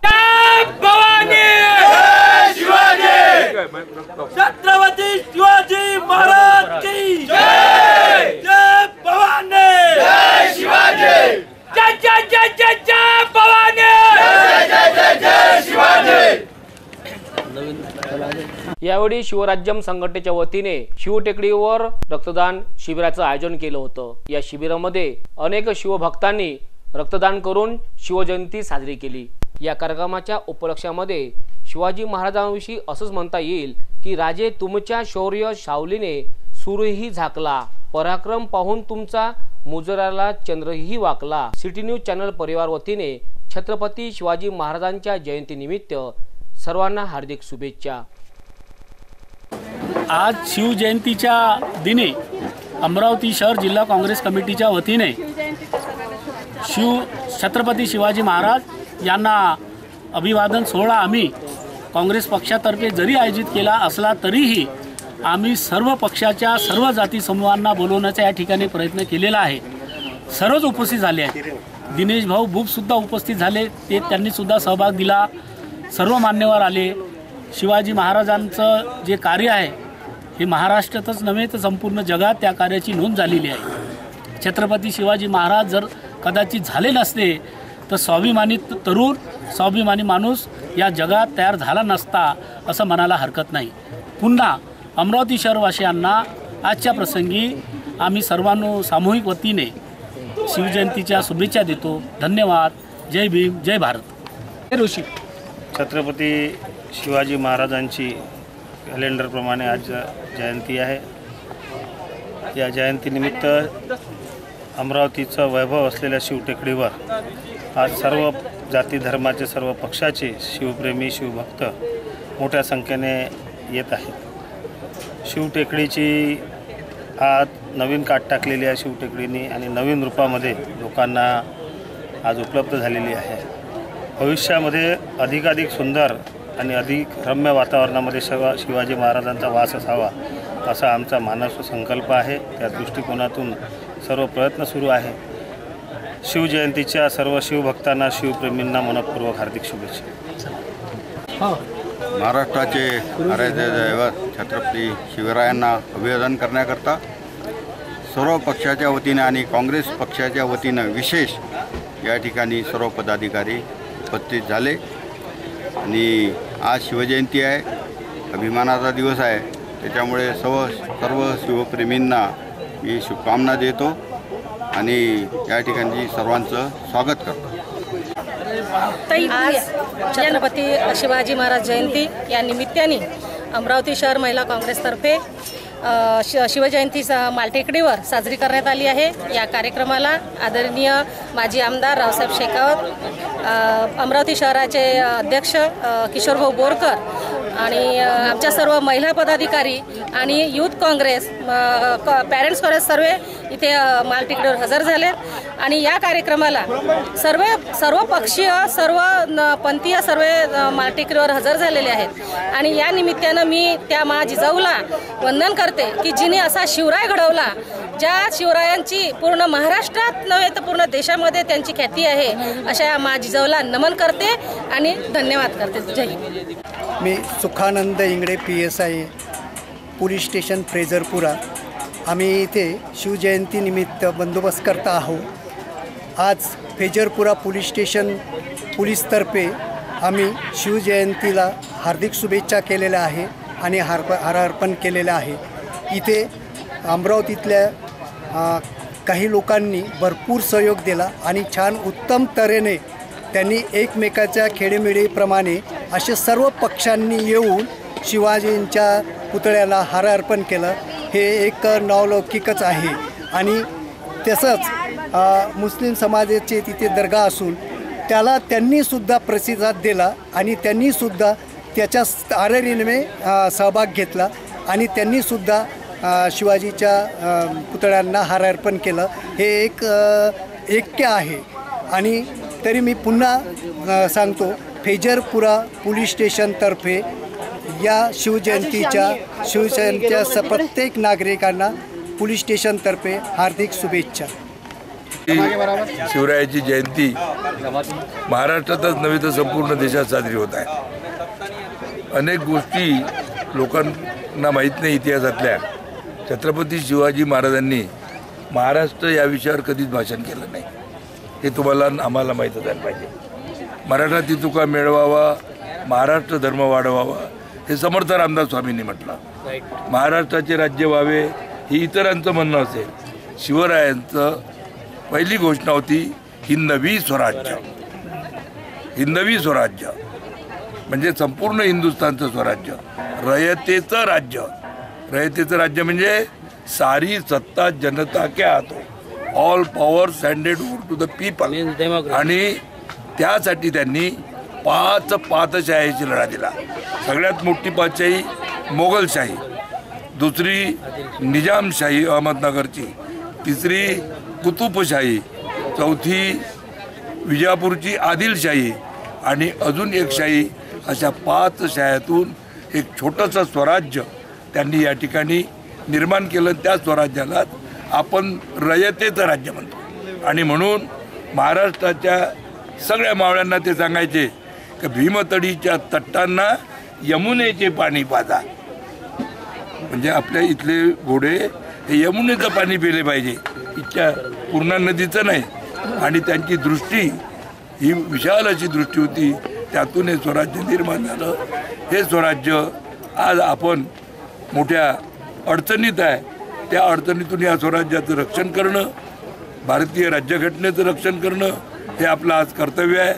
छत्रपती शिवाजी महाराज की जय, जय भवानी, जय शिवाजी, जय जय जय जय जय भवानी, जय जय जय जय शिवाजी। यावेळी शिवराज्यम संघटनेच्या वतीने शिवटेकडीवर रक्तदान शिबिराचं आयोजन केलं होतं। या शिबिरामध्ये अनेक शिवभक्तांनी रक्तदान करून शिवजयंती साजरी केली। या कार्यक्रमाच्या उपलक्ष्यामध्ये शिवाजी महाराजांविषयी असंच म्हणता येईल की राजे तुमच्या शौर्य सावलीने सूर्यही झाकला, पराक्रम पाहून तुमचा मुजराला चंद्रही वाकला। सिटी न्यूज चॅनल परिवार वतीने छत्रपती शिवाजी महाराजांच्या जयंती निमित्त सर्वांना हार्दिक शुभेच्छा। आज शिवजयंतीच्या दिनी अमरावती शहर जिल्हा काँग्रेस कमिटीच्या वतीने छत्रपती शिवाजी महाराज यांना अभिवादन सोहळा आम्ही काँग्रेस पक्षातर्फे जरी आयोजित केला असला तरीही आम्ही सर्व पक्षाच्या सर्व जाती समूहांना बोलवण्याचा या ठिकाणी प्रयत्न केलेला आहे। सर्वच उपस्थित झाले आहेत। दिनेश भाऊ बुबसुद्धा उपस्थित झाले, त्यांनीसुद्धा सहभाग दिला। सर्व मान्यवर आले। शिवाजी महाराजांचं जे कार्य आहे हे महाराष्ट्रातच नव्हे तर संपूर्ण जगात त्या कार्याची नोंद झालेली आहे। छत्रपती शिवाजी महाराज जर कदाचित झाले नसते तर स्वाभिमानी तरुण, स्वाभिमानी माणूस या जगात तयार झाला नसता असं म्हणायला हरकत नाही। पुन्हा अमरावती शहरवासियांना आजच्या प्रसंगी आम्ही सर्वांनो सामूहिक वतीने शिवजयंतीच्या शुभेच्छा देतो। धन्यवाद। जय भीम, जय भारत। ऋषी छत्रपती शिवाजी महाराजांची कॅलेंडरप्रमाणे आज जयंती आहे। या जयंतीनिमित्त अमरावतीचं वैभव असलेल्या शिवटेकडीवर आज सर्व जाती धर्माचे, सर्व पक्षाचे शिवप्रेमी, शिवभक्त मोठ्या संख्येने येत आहेत। शिवटेकडीची आज नवीन काट टाकलेली आहे शिवटेकडीने आणि नवीन रूपामध्ये लोकांना आज उपलब्ध झालेली आहे। भविष्यामध्ये अधिकाधिक सुंदर आणि अधिक रम्य वातावरणामध्ये शिवाजी महाराजांचा वास असावा असा आमचा मानस संकल्प आहे। त्या दृष्टिकोनातून सर्व प्रयत्न सुरू आहे। शिवजयंतीच्या सर्व शिवभक्तांना, शिवप्रेमींना मनपूर्वक हार्दिक शुभेच्छा। महाराष्ट्राचे आराध्य दैवत छत्रपती शिवरायांना अभिवादन करण्याकरता सर्व पक्षाच्या वतीने आणि काँग्रेस पक्षाच्या वतीनं विशेष या ठिकाणी सर्व पदाधिकारी उपस्थित झाले आणि आज शिवजयंती आहे, अभिमानाचा दिवस आहे। त्याच्यामुळे सर्व शिवप्रेमींना मी शुभकामना देतो आणि या ठिकाणी सर्वांचं स्वागत करतो। आज छत्रपती शिवाजी महाराज जयंती या निमित्ताने अमरावती शहर महिला काँग्रेसतर्फे शिवजयंती मालटेकडीवर साजरी करण्यात आली आहे। या कार्यक्रमाला आदरणीय माजी आमदार रावसाहेब शेखावत, अमरावती शहराचे अध्यक्ष किशोरभाऊ बोरकर आणि आमच्या सर्व महिला पदाधिकारी आणि युथ काँग्रेस, पॅरेंट्स काँग्रेस सर्व इथे मालटेकडीवर हजर झाले आणि या कार्यक्रमाला सर्व पक्षीय, सर्व पंथीय सर्व मालटेकडीवर हजर झालेले आहेत आणि या निमित्तानं मी त्या मा जिजाऊला वंदन करते की जिने असा शिवराय घडवला, ज्या शिवरायांची पूर्ण महाराष्ट्रात नव्हे तर पूर्ण देशामध्ये त्यांची ख्याती आहे, अशा मा जिजाऊला नमन करते आणि धन्यवाद करते। जय हिंद। मी Sukhanand Ingade, PSI, police station Frazarpura. आम्ही इथे शिवजयंतीनिमित्त बंदोबस्त करता आहोत। आज फ्रेजरपुरा पोलीस स्टेशन पोलीसतर्फे आम्ही शिवजयंतीला हार्दिक शुभेच्छा केलेल्या आहे आणि हार अर्पण केलेलं आहे। इथे अमरावतीतल्या काही लोकांनी भरपूर सहयोग दिला आणि छान उत्तम तऱ्हेने त्यांनी एकमेकाच्या खेडेमेडीप्रमाणे असे सर्व पक्षांनी येऊन शिवाजींच्या पुतळ्याला हार अर्पण केलं। हे एक नावलौकिकच आहे आणि तसंच मुस्लिम समाजाचे तिथे दर्गा असून त्याला त्यांनीसुद्धा प्रतिसाद दिला आणि त्यांनीसुद्धा त्याच्या आरेरीने सहभाग घेतला आणि त्यांनीसुद्धा शिवाजीच्या पुतळ्यांना हार अर्पण केलं। हे एक ऐक्य आहे आणि तरी मी पुन्हा सांगतो, फ्रेजरपुरा पोलीस स्टेशनतर्फे या शिवजयंतीच्या प्रत्येक नागरिकांना पोलीस स्टेशनतर्फे हार्दिक शुभेच्छा। शिवरायाची जयंती महाराष्ट्रातच नव्हे तर संपूर्ण देशात साजरी होत आहे। अनेक गोष्टी लोकांना माहीत नाही इतिहासातल्या। छत्रपती शिवाजी महाराजांनी महाराष्ट्र या विषयावर कधीच भाषण केलं नाही, हे तुम्हाला आम्हाला माहीत असायला पाहिजे। मराठा तुका मिळवावा, महाराष्ट्र धर्म वाढवावा, हे समर्थ रामदास स्वामींनी म्हटलं। महाराष्ट्राचे राज्य व्हावे ही इतरांचं म्हणणं असेल। शिवरायांचं पहिली घोषणा होती हिंदवी स्वराज्य। हिंदवी स्वराज्य म्हणजे संपूर्ण हिंदुस्थानचं स्वराज्य, रयतेचं राज्य। रयतेचं राज्य म्हणजे सारी सत्ता जनता के हातो, all powers handed over to the people. आणि त्यासाठी त्यांनी 5 पातशाहीची लढा दिला। सगळ्यात मोठी पातशाही मोगलशाही, दुसरी निजामशाही अहमदनगरची, तिसरी कुतुबशाही, चौथी विजापूरची आदिलशाही आणि अजून एक शाही, अशा 5 शाह्यातून एक छोटंसं स्वराज्य त्यांनी या ठिकाणी निर्माण केलं. त्या स्वराज्याला आपण रयतेचं राज्य म्हणतो. आणि म्हणून महाराष्ट्राच्या सगळ्या मावळ्यांना ते सांगायचे की भीमतडीच्या तटांना यमुनेचे पाणी पाजा. म्हणजे आपल्या इथले घोडे हे यमुनेचं पाणी पिले पाहिजे, इथच्या पूर्णा नदीचं नाही. आणि त्यांची दृष्टी ही विशाल अशी दृष्टी होती. त्यातून हे स्वराज्य निर्माण झालं. हे स्वराज्य आज आपण मोठ्या अडचणीत आहे. त्या अडचणीतून या स्वराज्याचं रक्षण करणं, भारतीय राज्यघटनेचं रक्षण करणं हे आपलं आज कर्तव्य आहे.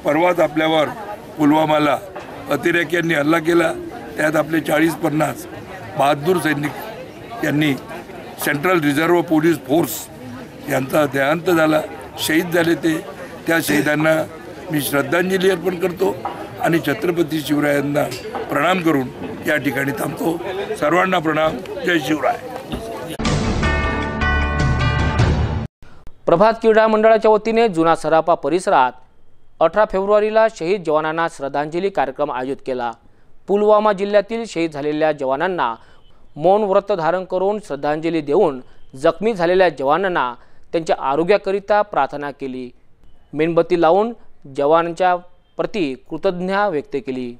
परवाच आपल्यावर पुलवामाला अतिरेक्यांनी हल्ला केला. त्यात आपले 40-50 बहादूर सैनिक यांनी सेंट्रल रिझर्व्ह पोलीस फोर्स यांचा देहांत झाला, शहीद झाले. त्या शहीदांना मी श्रद्धांजली अर्पण करतो आणि छत्रपती शिवरायांना प्रणाम करून या ठिकाणी थांबतो. सर्वांना प्रणाम. जय शिवराय. प्रभात क्रीडा मंडळाच्या वतीने जुना सराफा परिसरात 18 फेब्रुवारीला शहीद जवानांना श्रद्धांजली कार्यक्रम आयोजित केला. पुलवामा जिल्ह्यातील शहीद झालेल्या जवानांना मौन व्रत धारण करून श्रद्धांजली देऊन जखमी झालेल्या जवानांना त्यांच्या आरोग्याकरिता प्रार्थना केली. मेणबत्ती लावून जवानांच्या प्रति कृतज्ञता व्यक्त केली.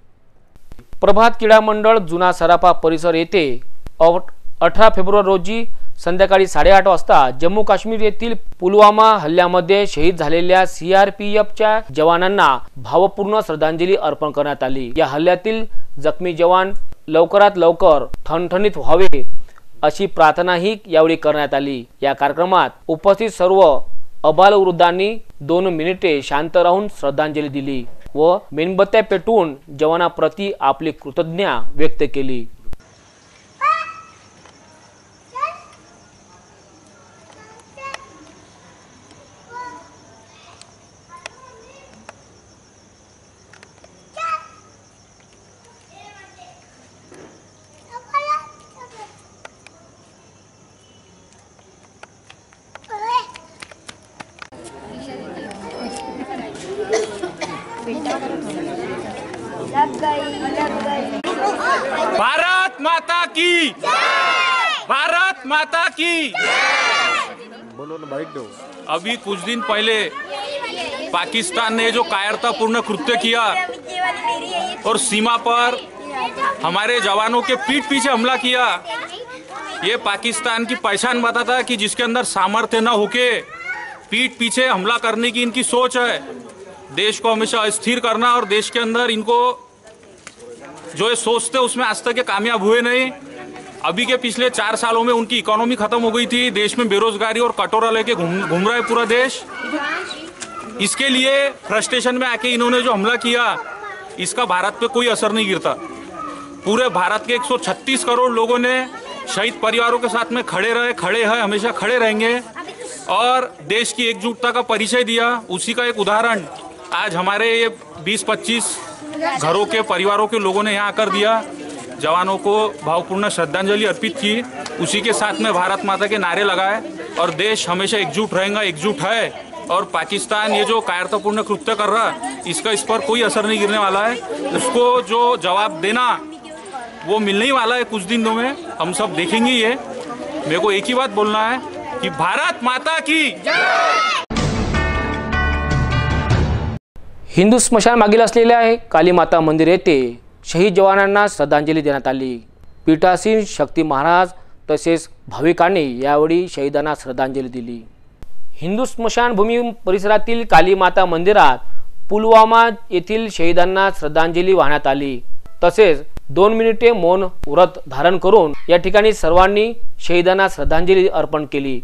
प्रभात क्रीडा मंडळ जुना सराफा परिसर येथे 18 फेब्रुवारी रोजी संध्याकाळी 8:30 वाजता जम्मू काश्मीर येथील पुलवामा हल्ल्यामध्ये शहीद झालेल्या CRPFच्या जवानांना भावपूर्ण श्रद्धांजली अर्पण करण्यात आली. या हल्ल्यातील जखमी जवान लवकरात लवकर ठणठणीत व्हावे अशी प्रार्थनाही यावेळी करण्यात आली. या कार्यक्रमात उपस्थित सर्व अबालवृद्धांनी 2 मिनिटे शांत राहून श्रद्धांजली दिली व मेणबत्त्या पेटवून जवानाप्रती आपली कृतज्ञता व्यक्त केली. भारत माता की, भारत माता की। बोलो ना भाई दो। अभी कुछ दिन पहले पाकिस्तान ने जो कायरतापूर्ण कृत्य किया और सीमा पर हमारे जवानों के पीठ पीछे हमला किया, ये पाकिस्तान की पहचान बताता है कि जिसके अंदर सामर्थ्य न होके पीठ पीछे हमला करने की इनकी सोच है। देश को हमेशा अस्थिर करना और देश के अंदर इनको जो ये सोचते उसमें आज तक ये कामयाब हुए नहीं। अभी के पिछले 4 सालों में उनकी इकोनॉमी खत्म हो गई थी, देश में बेरोजगारी और कटोरा लेके घूम रहा है पूरा देश। इसके लिए फ्रस्ट्रेशन में आके इन्होंने जो हमला किया, इसका भारत पे कोई असर नहीं गिरता। पूरे भारत के 136 करोड़ लोगों ने शहीद परिवारों के साथ में खड़े रहे, खड़े हैं, हमेशा खड़े रहेंगे और देश की एकजुटता का परिचय दिया। उसी का एक उदाहरण आज हमारे ये 20-25 घरों के परिवारों के लोगों ने यहाँ कर दिया, जवानों को भावपूर्ण श्रद्धांजलि अर्पित की, उसी के साथ में भारत माता के नारे लगाए और देश हमेशा एकजुट रहेगा, एकजुट है। और पाकिस्तान ये जो कायरतापूर्ण कृत्य कर रहा है, इसका इस पर कोई असर नहीं गिरने वाला है। उसको जो जवाब देना वो मिलने ही वाला है कुछ दिनों में, हम सब देखेंगे। ये मेरे को एक ही बात बोलना है कि भारत माता की। हिंदू स्मशान मागील असलेल्या काली माता मंदिर येथे शहीद जवानांना श्रद्धांजली देण्यात आली। पीठासीन शक्ती महाराज तसेच भाविकांनी यावेळी शहीदांना श्रद्धांजली दिली। हिंदू स्मशान भूमी परिसरातील काली माता मंदिरात पुलवामा येथील शहीदांना श्रद्धांजली वाहण्यात आली। तसेच 2 मिनिटे मौन व्रत धारण करून या ठिकाणी सर्वांनी शहीदांना श्रद्धांजली अर्पण केली।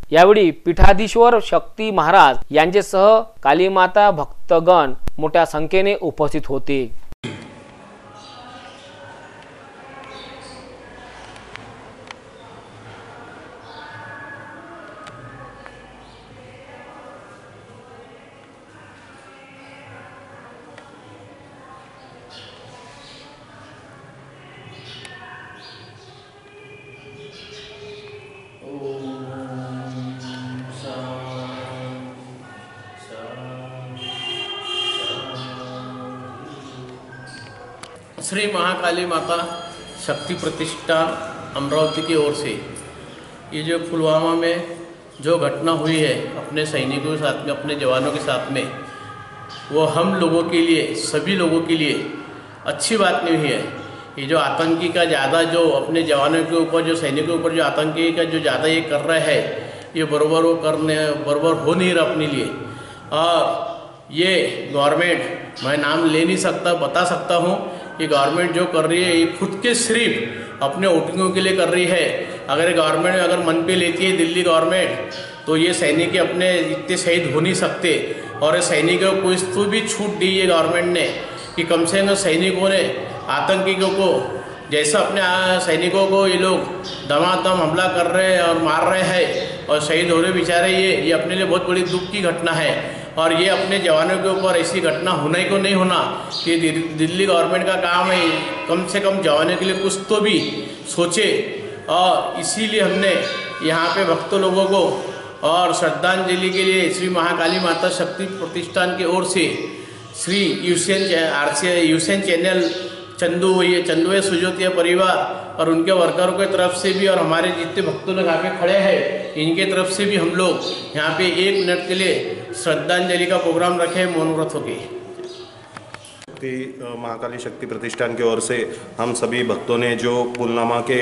यावेळी पीठाधीश्वर शक्ती महाराज यांच्यासह काली माता भक्तगण मोठ्या संख्येने उपस्थित होते। श्री महाकाली माता शक्ति प्रतिष्ठान अमरावती की ओर से ये जो पुलवामा में जो घटना हुई है अपने सैनिकों के साथ में, अपने जवानों के साथ में, वो हम लोगों के लिए, सभी लोगों के लिए अच्छी बात नहीं हुई है। ये जो आतंकी का ज़्यादा जो अपने जवानों के ऊपर, जो सैनिकों के ऊपर जो आतंकी का जो ज़्यादा ये कर रहा है, ये बराबर हो नहीं रहा अपने लिए। और ये गवर्नमेंट, मैं नाम ले नहीं सकता, बता सकता हूँ कि गवर्नमेंट जो कर रही है ये खुद के सिर्फ अपने वोटिंगों के लिए कर रही है। अगर गवर्नमेंट अगर मन पे लेती है दिल्ली गवर्नमेंट, तो ये सैनिक अपने इतने शहीद हो नहीं सकते। और सैनिकों को कुछ तो भी छूट दी है गवर्नमेंट ने कि कम से कम सैनिकों ने आतंकियों को, जैसा अपने सैनिकों को ये लोग दमादम हमला कर रहे हैं और मार रहे हैं और शहीद हो रहे बेचारे, ये अपने लिए बहुत बड़ी दुख की घटना है। और ये अपने जवानों के ऊपर ऐसी घटना होना ही को नहीं होना। कि दिल्ली गवर्नमेंट का काम है कम से कम जवानों के लिए कुछ तो भी सोचे। और इसीलिए हमने यहाँ पे भक्तों लोगों को और श्रद्धांजलि के लिए श्री महाकाली माता शक्ति प्रतिष्ठान की ओर से श्री यूसेन चैनल चंदुए सुजोतिया परिवार और उनके वर्करों की तरफ से भी, और हमारे जितने भक्तों लोग यहाँ पे खड़े हैं इनके तरफ से भी हम लोग यहाँ पे 1 मिनट के लिए श्रद्धांजलि का प्रोग्राम रखे मौन व्रत होके। महाकाली शक्ति प्रतिष्ठान की ओर से हम सभी भक्तों ने जो पुलवामा के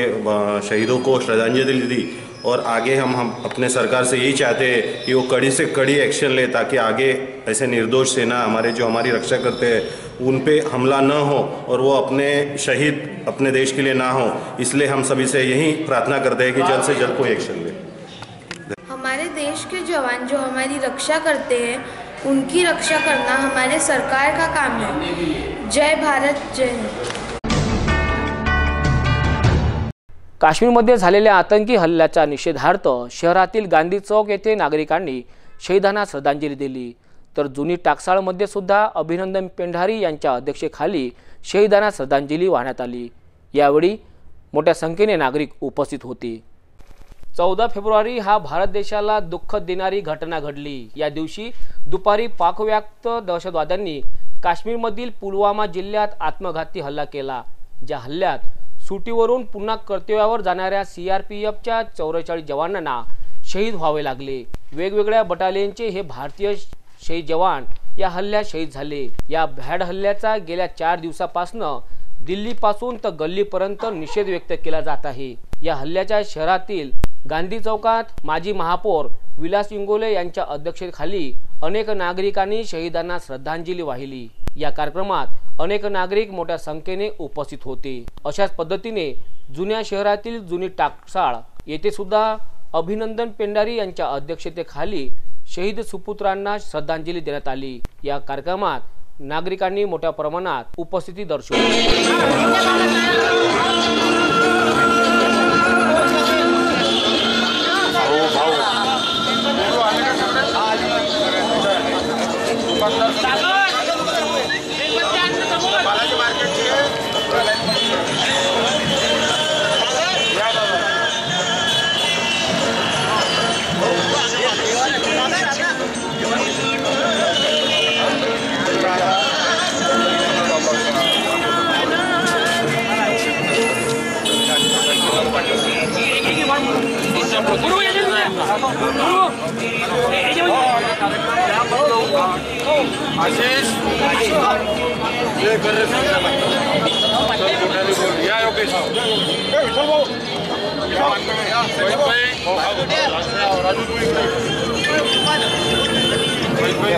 शहीदों को श्रद्धांजलि दी, और आगे हम अपने सरकार से यही चाहते हैं कि वो कड़ी से कड़ी एक्शन ले, ताकि आगे ऐसे निर्दोष सेना हमारी रक्षा करते हैं उन पे हमला न हो और वो अपने शहीद अपने देश के लिए ना हो। इसलिए हम सभी से यही प्रार्थना करते हैं कि जल्द से जल्द कोई एक्शन ले। हमारे देश के जवान जो हमारी रक्षा करते हैं उनकी रक्षा करना हमारे सरकार का काम है। जय भारत, जय हिंद। काश्मीरमध्ये झालेल्या आतंकी हल्ल्याच्या निषेधार्थ शहरातील गांधी चौक येथे नागरिकांनी शहीदांना श्रद्धांजली दिली। तर जुनी टाकसाळमध्ये सुद्धा अभिनंदन पेंढारी यांच्या अध्यक्षतेखाली शहीदांना श्रद्धांजली वाहण्यात आली। यावेळी मोठ्या संख्येने नागरिक उपस्थित होते। 14 फेब्रुवारी हा भारत देशाला दुःख देणारी घटना घडली। या दिवशी दुपारी पाकव्याप्त दहशतवाद्यांनी काश्मीरमधील पुलवामा जिल्ह्यात आत्मघाती हल्ला केला। ज्या हल्ल्यात सुटीवरून पुन्हा कर्तव्यावर जाणाऱ्या CRPFच्या 44 जवानांना शहीद व्हावे लागले। वेगवेगळ्या बटालियनचे हे भारतीय शहीद जवान या हल्ल्यात शहीद झाले। या भ्याड हल्ल्याचा गेल्या 4 दिवसापासून दिल्लीपासून तर गल्लीपर्यंत निषेध व्यक्त केला जात आहे। या हल्ल्याच्या शहरातील गांधी चौकात माजी महापौर विलास इंगोले यांच्या अध्यक्षतेखाली अनेक नागरिकांनी शहीदांना श्रद्धांजली वाहिली। या कार्यक्रमात अनेक नागरिक मोठ्या संख्येने उपस्थित होते। अशाच पद्धतीने जुन्या शहरातील जुनी टाकसाळ येथे सुद्धा अभिनंदन पेंढारी यांच्या अध्यक्षतेखाली शहीद सुपुत्रांना श्रद्धांजली देण्यात आली। या कार्यक्रमात नागरिकांनी मोठ्या प्रमाणात उपस्थिती दर्शवली।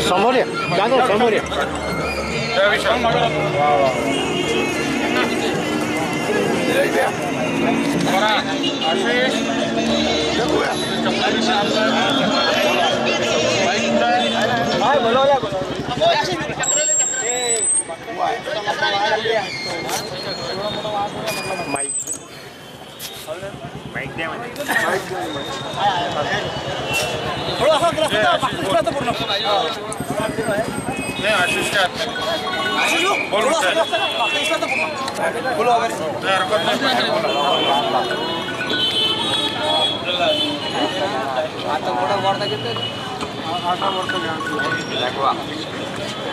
समोर समोर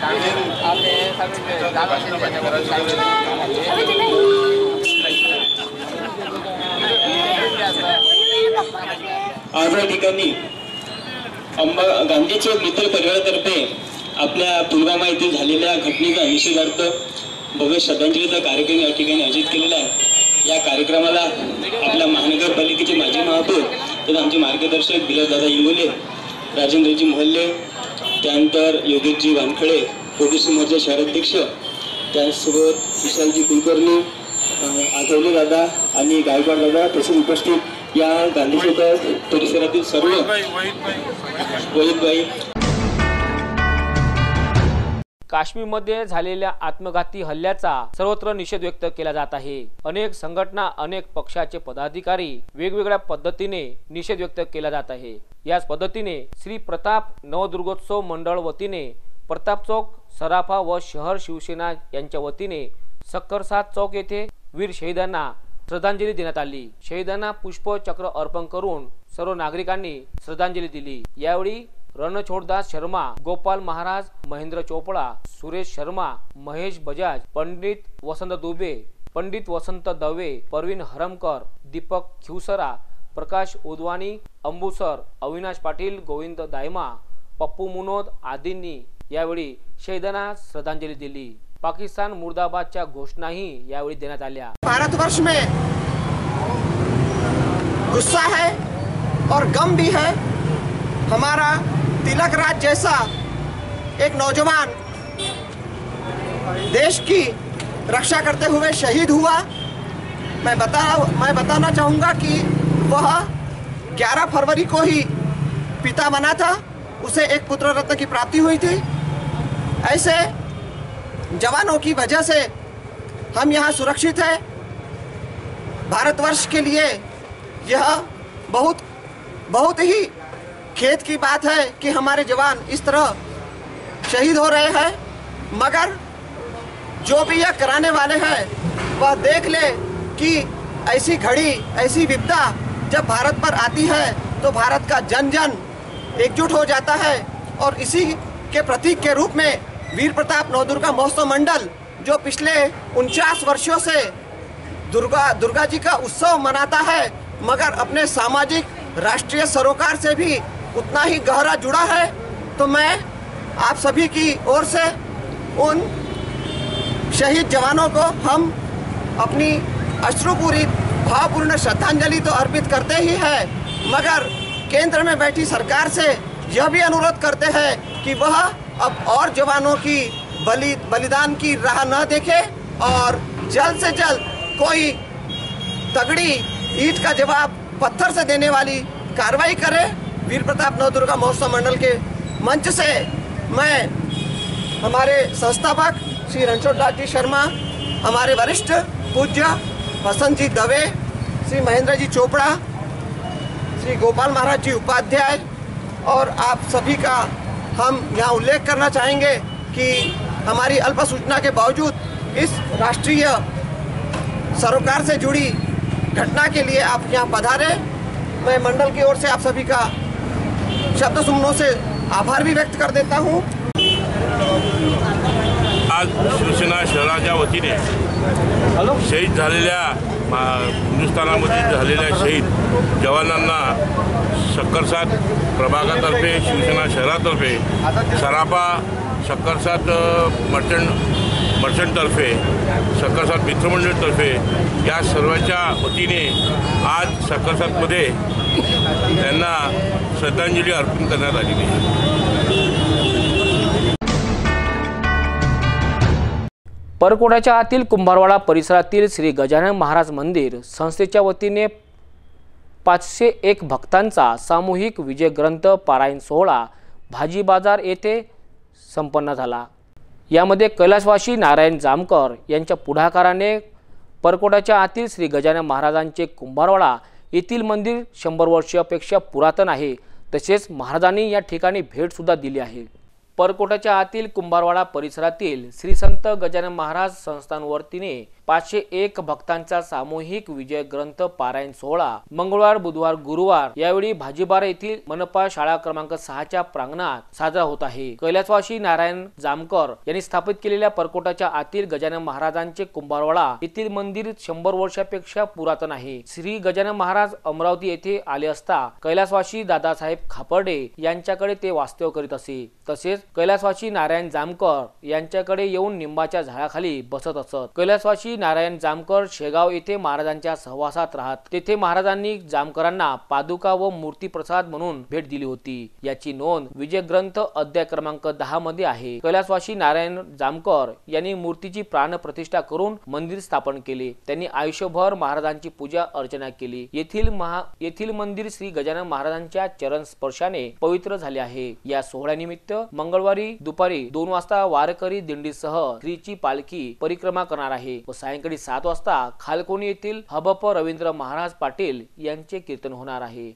आता आज या ठिकाणी गांधी चौक मित्र परिवारातर्फे आपल्या पुलवामा येथे झालेल्या घटनेचा निषेधार्थ भव्य श्रद्धांजलीचा कार्यक्रम या ठिकाणी आयोजित केलेला आहे। या कार्यक्रमाला आपल्या महानगरपालिकेचे माजी महापौर तथा आमचे मार्गदर्शक बिलासदादा इंगोले, राजेंद्रजी मोहल्ले, त्यानंतर योगेशजी वानखळे, ओबीसी मोर्चा शहराध्यक्ष, त्यासोबत विशालजी कुलकर्णी, आठवले दादा आणि गायकवाड दादा तसेच उपस्थित या गांधी चौक परिसरातील सर्व वहीदबाई। काश्मीरमध्ये झालेल्या आत्मघाती हल्ल्याचा सर्वत्र निषेध व्यक्त केला जात आहे। अनेक संघटना, अनेक पक्षाचे पदाधिकारी वेगवेगळ्या पद्धतीने निषेध व्यक्त केला जात आहे। याच पद्धतीने श्री प्रताप नवदुर्गोत्सव मंडळ वतीने प्रताप चौक, सराफा व शहर शिवसेना यांच्या वतीने सक्करसाद चौक येथे वीर शहीदांना श्रद्धांजली देण्यात आली। शहीदांना पुष्पचक्र अर्पण करून सर्व नागरिकांनी श्रद्धांजली दिली। यावेळी रणछोडदास शर्मा, गोपाल महाराज, महेंद्र चोपड़ा, सुरेश शर्मा, महेश बजाज, पंडित वसंत दुबे, पंडित वसंत दवे, परवीन हरमकर, दीपक खिवसरा, प्रकाश उदवानी, अंबुसर, अविनाश पाटील, गोविंद दायमा, पप्पू मुनोद आदींनी यावेळी शहीदांना श्रद्धांजली दिली। पाकिस्तान मुर्दाबादच्या घोषणाही यावेळी देण्यात आल्या। भारतवर्ष में गुस्सा है और गम भी है। हमारा तिलक राज जैसा एक नौजवान देश की रक्षा करते हुए शहीद हुआ। मैं बताना चाहूँगा कि वह 11 फरवरी को ही पिता बना था, उसे एक पुत्र रत्न की प्राप्ति हुई थी। ऐसे जवानों की वजह से हम यहाँ सुरक्षित हैं। भारतवर्ष के लिए यह बहुत ही खेद की बात है कि हमारे जवान इस तरह शहीद हो रहे हैं, मगर जो भी यह कराने वाले हैं वह देख ले कि ऐसी घड़ी, ऐसी विपदा जब भारत पर आती है तो भारत का जन जन एकजुट हो जाता है। और इसी के प्रतीक के रूप में वीर प्रताप नवदुर्गा महोत्सव मंडल जो पिछले 49 वर्षों से दुर्गा जी का उत्सव मनाता है, मगर अपने सामाजिक राष्ट्रीय सरोकार से भी उतना ही गहरा जुड़ा है। तो मैं आप सभी की ओर से उन शहीद जवानों को हम अपनी अश्रुपूरी भावपूर्ण श्रद्धांजलि तो अर्पित करते ही हैं, मगर केंद्र में बैठी सरकार से यह भी अनुरोध करते हैं कि वह अब और जवानों की बलिदान की राह न देखे और जल्द से जल्द कोई तगड़ी ईंट का जवाब पत्थर से देने वाली कार्रवाई करे। वीर प्रताप नवदुर्गा महोत्सव मंडल के मंच से मैं हमारे संस्थापक श्री रणछोड़दास जी शर्मा, हमारे वरिष्ठ पूज्य वसंत जी दवे, श्री महेंद्र जी चोपड़ा, श्री गोपाल महाराज जी उपाध्याय और आप सभी का हम यहाँ उल्लेख करना चाहेंगे कि हमारी अल्प सूचना के बावजूद इस राष्ट्रीय सरोकार से जुड़ी घटना के लिए आप यहाँ पधारे। मैं मंडल की ओर से आप सभी का शब्द सुमनों से आभार भी व्यक्त कर देता हूँ। आज शिवसेना शहराच्या वतीने शहीद झालेल्या हिंदुस्थानामध्ये झालेल्या शहीद जवानांना सक्करसाद प्रभागातर्फे, शिवसेना शहरातर्फे, सराफा सक्करसाद मर्चंटतर्फे, सक्करसाद मित्रमंडळतर्फे या सर्वांच्या वतीने आज सक्करसादमध्ये त्यांना श्रद्धांजली अर्पण करण्यात आलेली आहे। परकोटाच्या आतील कुंभारवाडा परिसरातील श्री गजानन महाराज मंदिर संस्थेच्या वतीने 501 भक्तांचा सामूहिक विजय ग्रंथ पारायण सोहळा भाजी बाजार येथे संपन्न झाला। यामध्ये कैलासवासी नारायण जामकर यांच्या पुढाकाराने परकोटाच्या आतील श्री गजानन महाराजांचे कुंभारवाडा येथील मंदिर 100 वर्षापेक्षा पुरातन आहे, तसेच महाराजांनी या ठिकाणी भेट सुद्धा दिली आहे। परकोटाच्या आतील कुंभारवाडा परिसरातील श्री संत गजानन महाराज संस्थान वतीने 501 भक्तांचा सामूहिक विजय ग्रंथ पारायण सोहळा मंगळवार, बुधवार, गुरुवार यावेळी भाजीपारा येथील मनपा शाळा क्रमांक 6च्या प्रांगणात साजरा होत आहे। कैलासवासी नारायण जामकर यांनी स्थापित केलेल्या परकोटाच्या आतील गजानन महाराजांचे कुंभारवाडा येथील मंदिर 100 वर्षापेक्षा पुरातन आहे। श्री गजानन महाराज अमरावती येथे आले असता कैलासवासी दादासाहेब खापर्डे यांच्याकडे ते वास्तव्य करीत असे। तसेच कैलासवासी नारायण जामकर यांच्याकडे येऊन निंबाच्या झाडाखाली बसत असत। कैलासवासी नारायण जामकर शेगाव येथे महाराजांच्या सहवासात राहत। तेथे महाराजांनी जामकरांना पादुका व मूर्ती प्रसाद म्हणून भेट दिली होती। याची नोंद विजय ग्रंथ अध्याय क्रमांक 10 मध्ये आहे। कैलासवासी नारायण जामकर यांनी मूर्तीची प्राण प्रतिष्ठा करून मंदिर स्थापन केले। त्यांनी आयुष्यभर महाराजांची पूजा अर्चना केली। येथील मंदिर श्री गजानन महाराजांच्या चरण स्पर्शाने पवित्र झाले आहे। या सोहळ्यानिमित्त मंगळवारी दुपारी 2 वाजता वारकरी दिंडीसह श्रीची पालखी परिक्रमा करणार आहे व सायंकाळी 7 वाजता खालकोणी येथील हबप रवींद्र महाराज पाटील यांचे कीर्तन होणार आहे।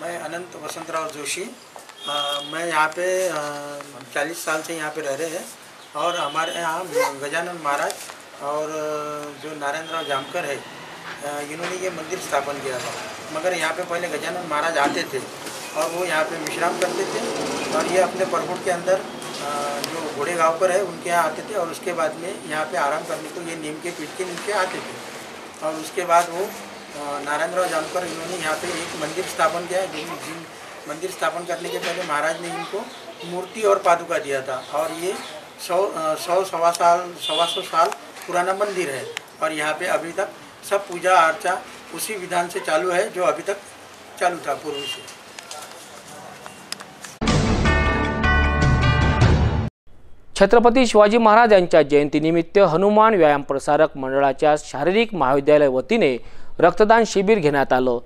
मैं अनंत वसंतराव जोशी, मैं यहाँ पे 40 साल से यहाँ पे रह रहे हैं और हमारे यहाँ गजानन महाराज और जो नारायणराव जामकर है इन्होंने ये मंदिर स्थापन किया था। मगर यहाँ पे पहले गजानन महाराज आते थे और वो यहाँ पे विश्राम करते थे और ये अपने परकोट के अंदर जो घोड़े गाँव पर है उनके यहाँ आते थे और उसके बाद में यहाँ पे आराम करने को ये नीम के पीठ के नीचे आते थे। और उसके बाद वो नारायणराव जामकर इन्होंने यहाँ पे एक मंदिर स्थापन किया है। जिन मंदिर स्थापन करने के पहले महाराज ने इनको मूर्ति और पादुका दिया था और ये 100-125 साल पुराना मंदिर है और यहाँ पे अभी तक सब पूजा अर्चा उसी विधान से चालू है जो अभी तक चालू था पूर्व से। छत्रपती शिवाजी महाराज यांच्या जयंतीनिमित्त हनुमान व्यायाम प्रसारक मंडळाच्या शारीरिक महाविद्यालय वतीने रक्तदान शिबिर घेण्यात आलं।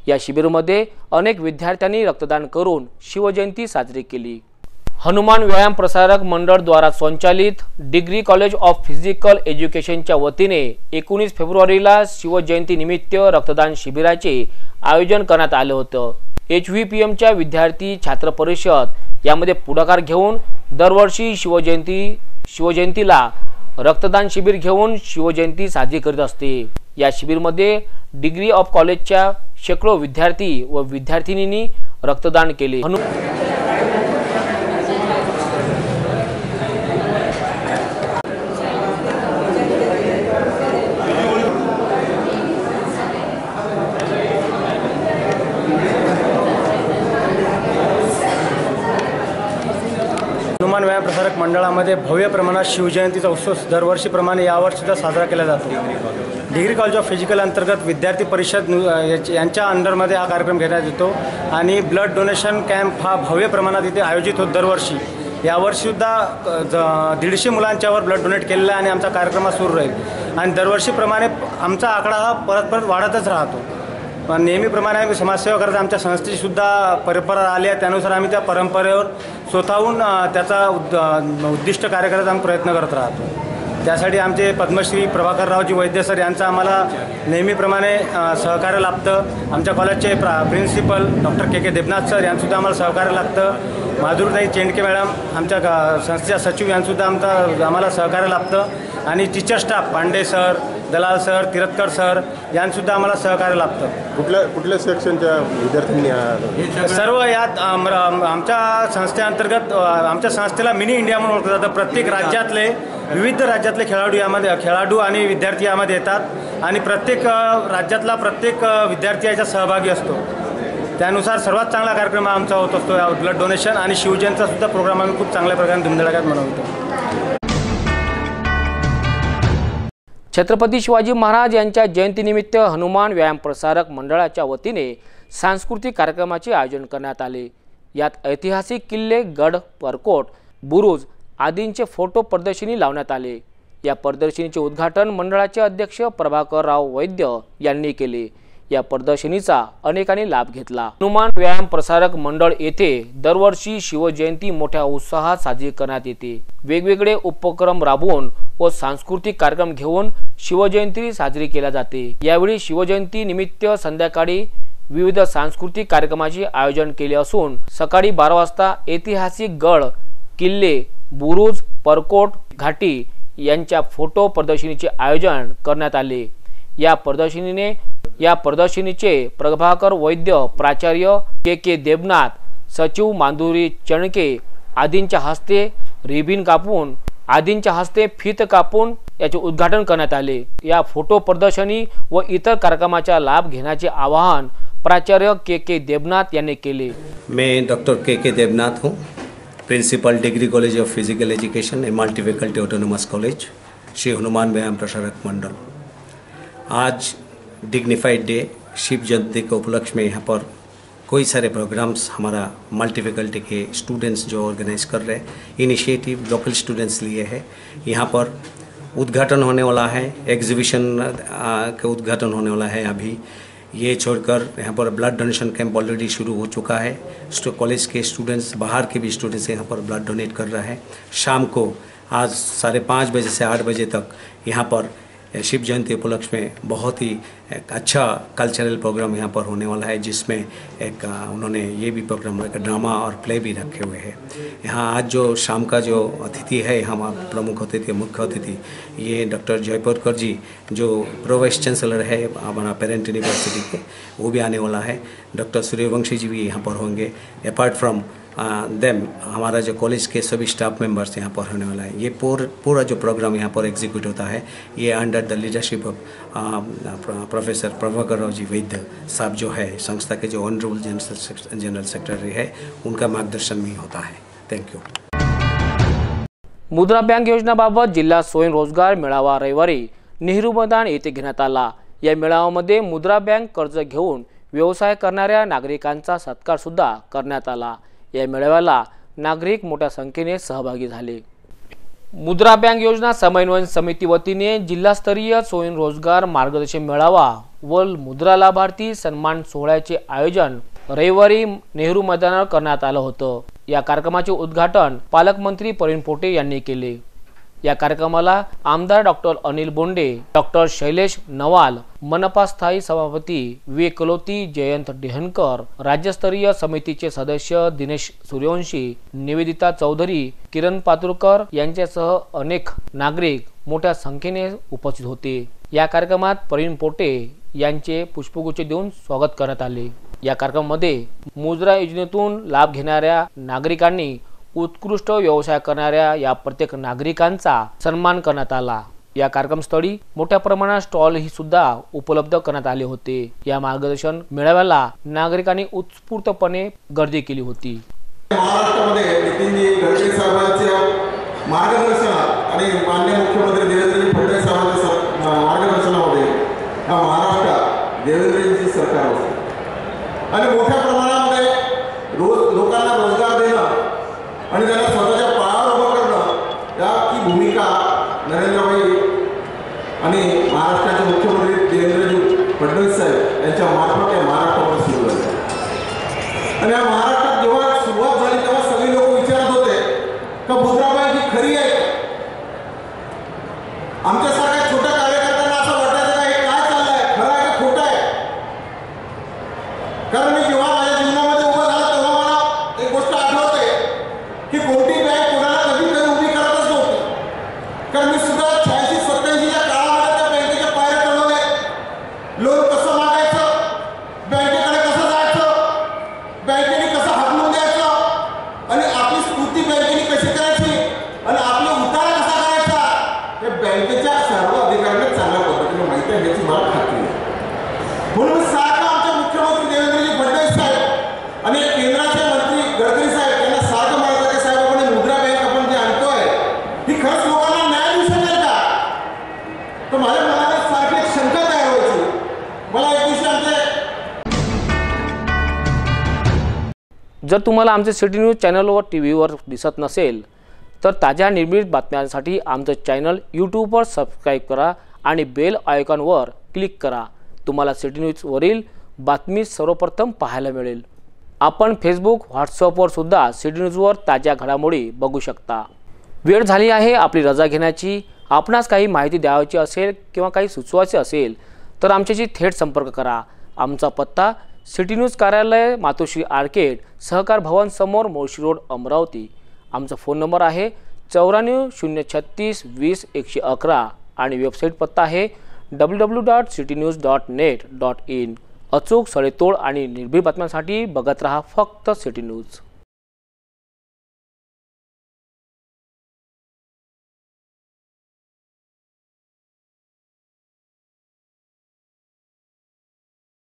या शिबिरामध्ये अनेक विद्यार्थ्यांनी रक्तदान करून शिवजयंती साजरी केली। हनुमान व्यायाम प्रसारक मंडळ द्वारा संचालित डिग्री कॉलेज ऑफ फिजिकल एज्युकेशनच्या वतीने 19 फेब्रुवारीला शिवजयंती निमित्त रक्तदान शिबिराचे आयोजन करण्यात आले होतं। HVPMच्या विद्यार्थी छात्र परिषद यामध्ये पुढाकार घेऊन दरवर्षी शिवजयंतीला रक्तदान शिबिर घेऊन शिवजयंती साजरी करीत असते। या शिबिरमध्ये डिग्री ऑफ कॉलेजच्या शेकडो विद्यार्थी व विद्यार्थिनींनी रक्तदान केले। हनुमान व्यायाम प्रसारक मंडळामध्ये भव्य प्रमाणात शिवजयंतीचा उत्सव दरवर्षीप्रमाणे यावर्षीचा साजरा केला जातो। डिग्री कॉलेज ऑफ फिजिकल अंतर्गत विद्यार्थी परिषद यांच्या अंडरमध्ये हा कार्यक्रम घेण्यात येतो आणि ब्लड डोनेशन कॅम्प हा भव्य प्रमाणात इथे आयोजित होतो दरवर्षी। यावर्षीसुद्धा 150 मुलांच्यावर ब्लड डोनेट केलेला आहे आणि आमचा कार्यक्रम सुरू राहील आणि दरवर्षीप्रमाणे आमचा आकडा हा परत वाढतच राहतो। पण नेहमीप्रमाणे आम्ही समाजसेवा करत आमच्या संस्थेची सुद्धा परंपरा आली आहे, त्यानुसार आम्ही त्या परंपरेवर स्वतःहून त्याचा उद्दिष्ट कार्य करत आम्ही प्रयत्न करत राहतो। त्यासाठी आमचे पद्मश्री प्रभाकररावजी वैद्य सर यांचं आम्हाला नेहमीप्रमाणे सहकार्य लाभतं। आमच्या कॉलेजचे प्रिन्सिपल डॉक्टर के देबनाथ सर यांचंसुद्धा आम्हाला सहकार्य लागतं। माधुरीताई चेंडके मॅडम आमच्या संस्थेच्या सचिव यांचंसुद्धा आम्हाला सहकार्य लाभतं आणि टीचर स्टाफ पांडे सर, दलाल सर, तिरतकर सर यांचंसुद्धा आम्हाला सहकार्य लाभतं। कुठल्या सेक्शनच्या विद्यार्थ्यांनी सर्व यात आमच्या संस्थेअंतर्गत आमच्या संस्थेला मिनी इंडिया म्हणून ओळखलं जातं। प्रत्येक राज्यातले विविध राज्यातले खेळाडू आणि विद्यार्थी यामध्ये येतात आणि प्रत्येक राज्यातला प्रत्येक विद्यार्थी याच्यात सहभागी असतो। त्यानुसार सर्वात चांगला कार्यक्रम आमचा होत असतो ब्लड डोनेशन आणि शिवजयंतीचा सुद्धा प्रोग्राम आम्ही खूप चांगल्या प्रकारे धुमधडाक्यात मनवतो। छत्रपती शिवाजी महाराज यांच्या जयंतीनिमित्त हनुमान व्यायाम प्रसारक मंडळाच्या वतीने सांस्कृतिक कार्यक्रमाचे आयोजन करण्यात आले। यात ऐतिहासिक किल्ले, गड, परकोट, बुरुज आदींचे फोटो प्रदर्शनी लावण्यात आले। या प्रदर्शनीचे उद्घाटन मंडळाचे अध्यक्ष प्रभाकरराव वैद्य यांनी केले। या प्रदर्शनीचा अनेकांनी लाभ घेतला। हनुमान व्यायाम प्रसारक मंडळ येथे दरवर्षी शिवजयंती मोठ्या उत्साहात साजरी करण्यात येते। वेगवेगळे उपक्रम राबवून व सांस्कृतिक कार्यक्रम घेऊन शिवजयंती साजरी केली जाते। यावेळी शिवजयंती निमित्त संध्याकाळी विविध सांस्कृतिक कार्यक्रमाचे आयोजन केले असून सकाळी 12 वाजता ऐतिहासिक गड, किल्ले, बुरुज, परकोट, घाटी यांच्या फोटो प्रदर्शनीचे आयोजन करण्यात आले। या प्रदर्शनीचे प्रभाकर वैद्य, प्राचार्य के देवनाथ, सचिव माधुरी चणके आदींच्या हस्ते फीत कापून याचे उद्घाटन करण्यात आले। या फोटो प्रदर्शनी व इतर कार्यक्रमाचा लाभ घेण्याचे आवाहन प्राचार्य के देवनाथ यांनी केले। मैं डॉक्टर के देवनाथ हूँ, principal degree college of physical education, multi faculty autonomous college, Shri Hanuman Vyayam Prasarak Mandal. आज डिग्निफाइड डे शिव जयंती के उपलक्ष्य में यहाँ पर कई सारे प्रोग्राम्स हमारा मल्टी फैकल्टी के स्टूडेंट्स जो ऑर्गेनाइज कर रहे हैं, इनिशिएटिव लोकल स्टूडेंट्स लिए है। यहाँ पर उद्घाटन होने वाला है, एग्जीबिशन का उद्घाटन होने वाला है। अभी ये छोड़कर यहाँ पर ब्लड डोनेशन कैंप ऑलरेडी शुरू हो चुका है। कॉलेज के स्टूडेंट्स, बाहर के भी स्टूडेंट्स यहाँ पर ब्लड डोनेट कर रहे हैं। शाम को आज 5:30 बजे से 8 बजे तक यहाँ पर शिव जयंती उपलक्ष्य में बहुत ही एक अच्छा कल्चरल प्रोग्राम यहाँ पर होने वाला है, जिसमें एक उन्होंने ये भी प्रोग्राम एक ड्रामा और प्ले भी रखे हुए हैं। यहाँ आज जो शाम का जो अतिथि है, हमारा प्रमुख अतिथि, मुख्य अतिथि, ये डॉक्टर जयपुरकर जी जो प्रो वाइस चांसलर है हमारा पेरेंट यूनिवर्सिटी के, वो भी आने वाला है। डॉक्टर सूर्यवंशी जी भी यहाँ पर होंगे। अपार्ट फ्रॉम देम हमारा जो कॉलेज के सभी स्टाफ मेंबर्स यहाँ पर होने वाला है। ये पूरा जो प्रोग्राम यहाँ पर एग्जीक्यूट होता है, ये under the leadership of professor Prabhakar Rao ji Vaidya sahab जो है, संस्था के जो ऑनरेबल जनरल सेक्रेटरी है, उनका मार्गदर्शन में होता है। Thank you. मुद्रा बँक योजनाबाबत जिल्हा स्वयंरोजगार मेळावा रविवारी नेहरू मैदान येथे घेण्यात आला। या मेळाव्यामध्ये मुद्रा बँक कर्ज घेऊन व्यवसाय करणाऱ्या नागरिकांचा सत्कार सुद्धा करण्यात आला। या मेळाव्याला नागरिक मोठ्या संख्येने सहभागी झाले। मुद्रा बँक योजना समन्वय समिती वतीने जिल्हास्तरीय स्वयंरोजगार मार्गदर्शन मेळावा व मुद्रा लाभार्थी सन्मान सोहळ्याचे आयोजन रविवारी नेहरू मैदानावर करण्यात आलं होतं। या कार्यक्रमाचे उद्घाटन पालकमंत्री प्रवीण पोटे यांनी केले। या कार्यक्रमाला आमदार डॉक्टर अनिल बोंडे, डॉक्टर शैलेश नवाल, मनपा स्थायी सभापती वे कलोती, जयंत डेहनकर, राज्यस्तरीय समितीचे सदस्य दिनेश सूर्यवंशी, निवेदिता चौधरी, किरण पातुरकर यांच्यासह अनेक नागरिक मोठ्या संख्येने उपस्थित होते। या कार्यक्रमात प्रवीण पोटे यांचे पुष्पगुच्छ देऊन स्वागत करण्यात आले। या कार्यक्रमामध्ये मुद्रा योजनेतून लाभ घेणाऱ्या नागरिकांनी उत्कृष्ट व्यवसाय करणाऱ्या या प्रत्येक नागरिकांचा सन्मान करण्यात आला। या कार्यक्रमस्थळी मोठ्या प्रमाणात स्टॉल ही सुद्धा उपलब्ध करण्यात आले होते। या मार्गदर्शन मेळाव्याला नागरिकांनी उत्स्फूर्तपणे गर्दी केली होती। महाराष्ट्रामध्ये नितीनजी गडकरी साहेबांच्या मार्गदर्शनात आणि माननीय मुख्यमंत्री देवेंद्रजी फडणवीस साहेबांच्या मार्गदर्शनामध्ये हा महाराष्ट्रात देवेंद्रजींचे सरकार होते आणि मोठ्या प्रमाणामध्ये लोकांना रोजगार देणं आणि त्यांना स्वतःच्या पायावर उभं करणं याची भूमिका नरेंद्रभाई आणि महाराष्ट्राचे मुख्यमंत्री देवेंद्रजी फडणवीस साहेब यांच्या मार्फत या महाराष्ट्रामध्ये सुरू झाली। आणि या महाराष्ट्रात जेव्हा सुरुवात झाली तेव्हा सगळे लोक विचारत होते का मुद्रा बँक ही खरी आहे। आमच्यासारख्या छोट्या कार्यकर्त्यांना असं वाटायचं का हे काय चाललंय, खरं आहे का खोटं आहे। कारण मी जेव्हा माझ्या जीवनामध्ये उभं झालं तेव्हा मला एक गोष्ट आठवते की कोणती बँक कोणाला कधी उभी करतच नव्हती। कारण मी सुद्धा 86-87 काळामध्ये त्या बँकेच्या पायऱ्या चढवले। लोन कसं मागायचं, बँकेकडे कसं जायचं, बँकेने कसं हाकलून द्यायचं आणि आपली स्फूर्ती बँकेने कशी करायची आणि आपला उतारा कसा करायचा, हे बँकेच्या सर्व अधिकाऱ्यांना चांगल्या पद्धतीने माहिती आहे याची मला खात्री आहे। म्हणून सारखं आमचे मुख्यमंत्री देवेंद्रजी फडणवीस साहेब आणि केंद्राचे मंत्री गडकरी साहेब यांना सारखं म्हणायचं की साहेब आपण मुद्रा बँक आपण जे आणतोय ही खरंच लोकांना न्याय देऊ शकेल का। तर माझ्या मनात सारखी एक शंका तयार व्हायची। मला एक दिवशी आमचे जर तुम्हाला आमचे सिटी न्यूज चॅनलवर टीव्हीवर दिसत नसेल तर ताज्या निर्मित बातम्यांसाठी आमचं चॅनल यूट्यूबवर सबस्क्राईब करा आणि बेल आयकॉनवर क्लिक करा। तुम्हाला सिटी न्यूजवरील बातमी सर्वप्रथम पाहायला मिळेल। आपण फेसबुक, व्हॉट्सअपवर सुद्धा सिटी न्यूजवर ताज्या घडामोडी बघू शकता। वेळ झाली आहे आपली रजा घेण्याची। आपणास काही माहिती द्यायची असेल किंवा काही सुचवायचे असेल तर आमच्याशी थेट संपर्क करा। आमचा पत्ता सिटी न्यूज कार्यालय, मातोश्री आर्केड, सहकार भवन समोर, मोर्शी रोड, अमरावती। आमचा फोन नंबर आहे 94 आणि वेबसाईट पत्ता आहे www.citynews.net.in. अचूक, सडेतोड आणि निर्भीड बातम्यांसाठी बघत रहा फक्त सिटी न्यूज.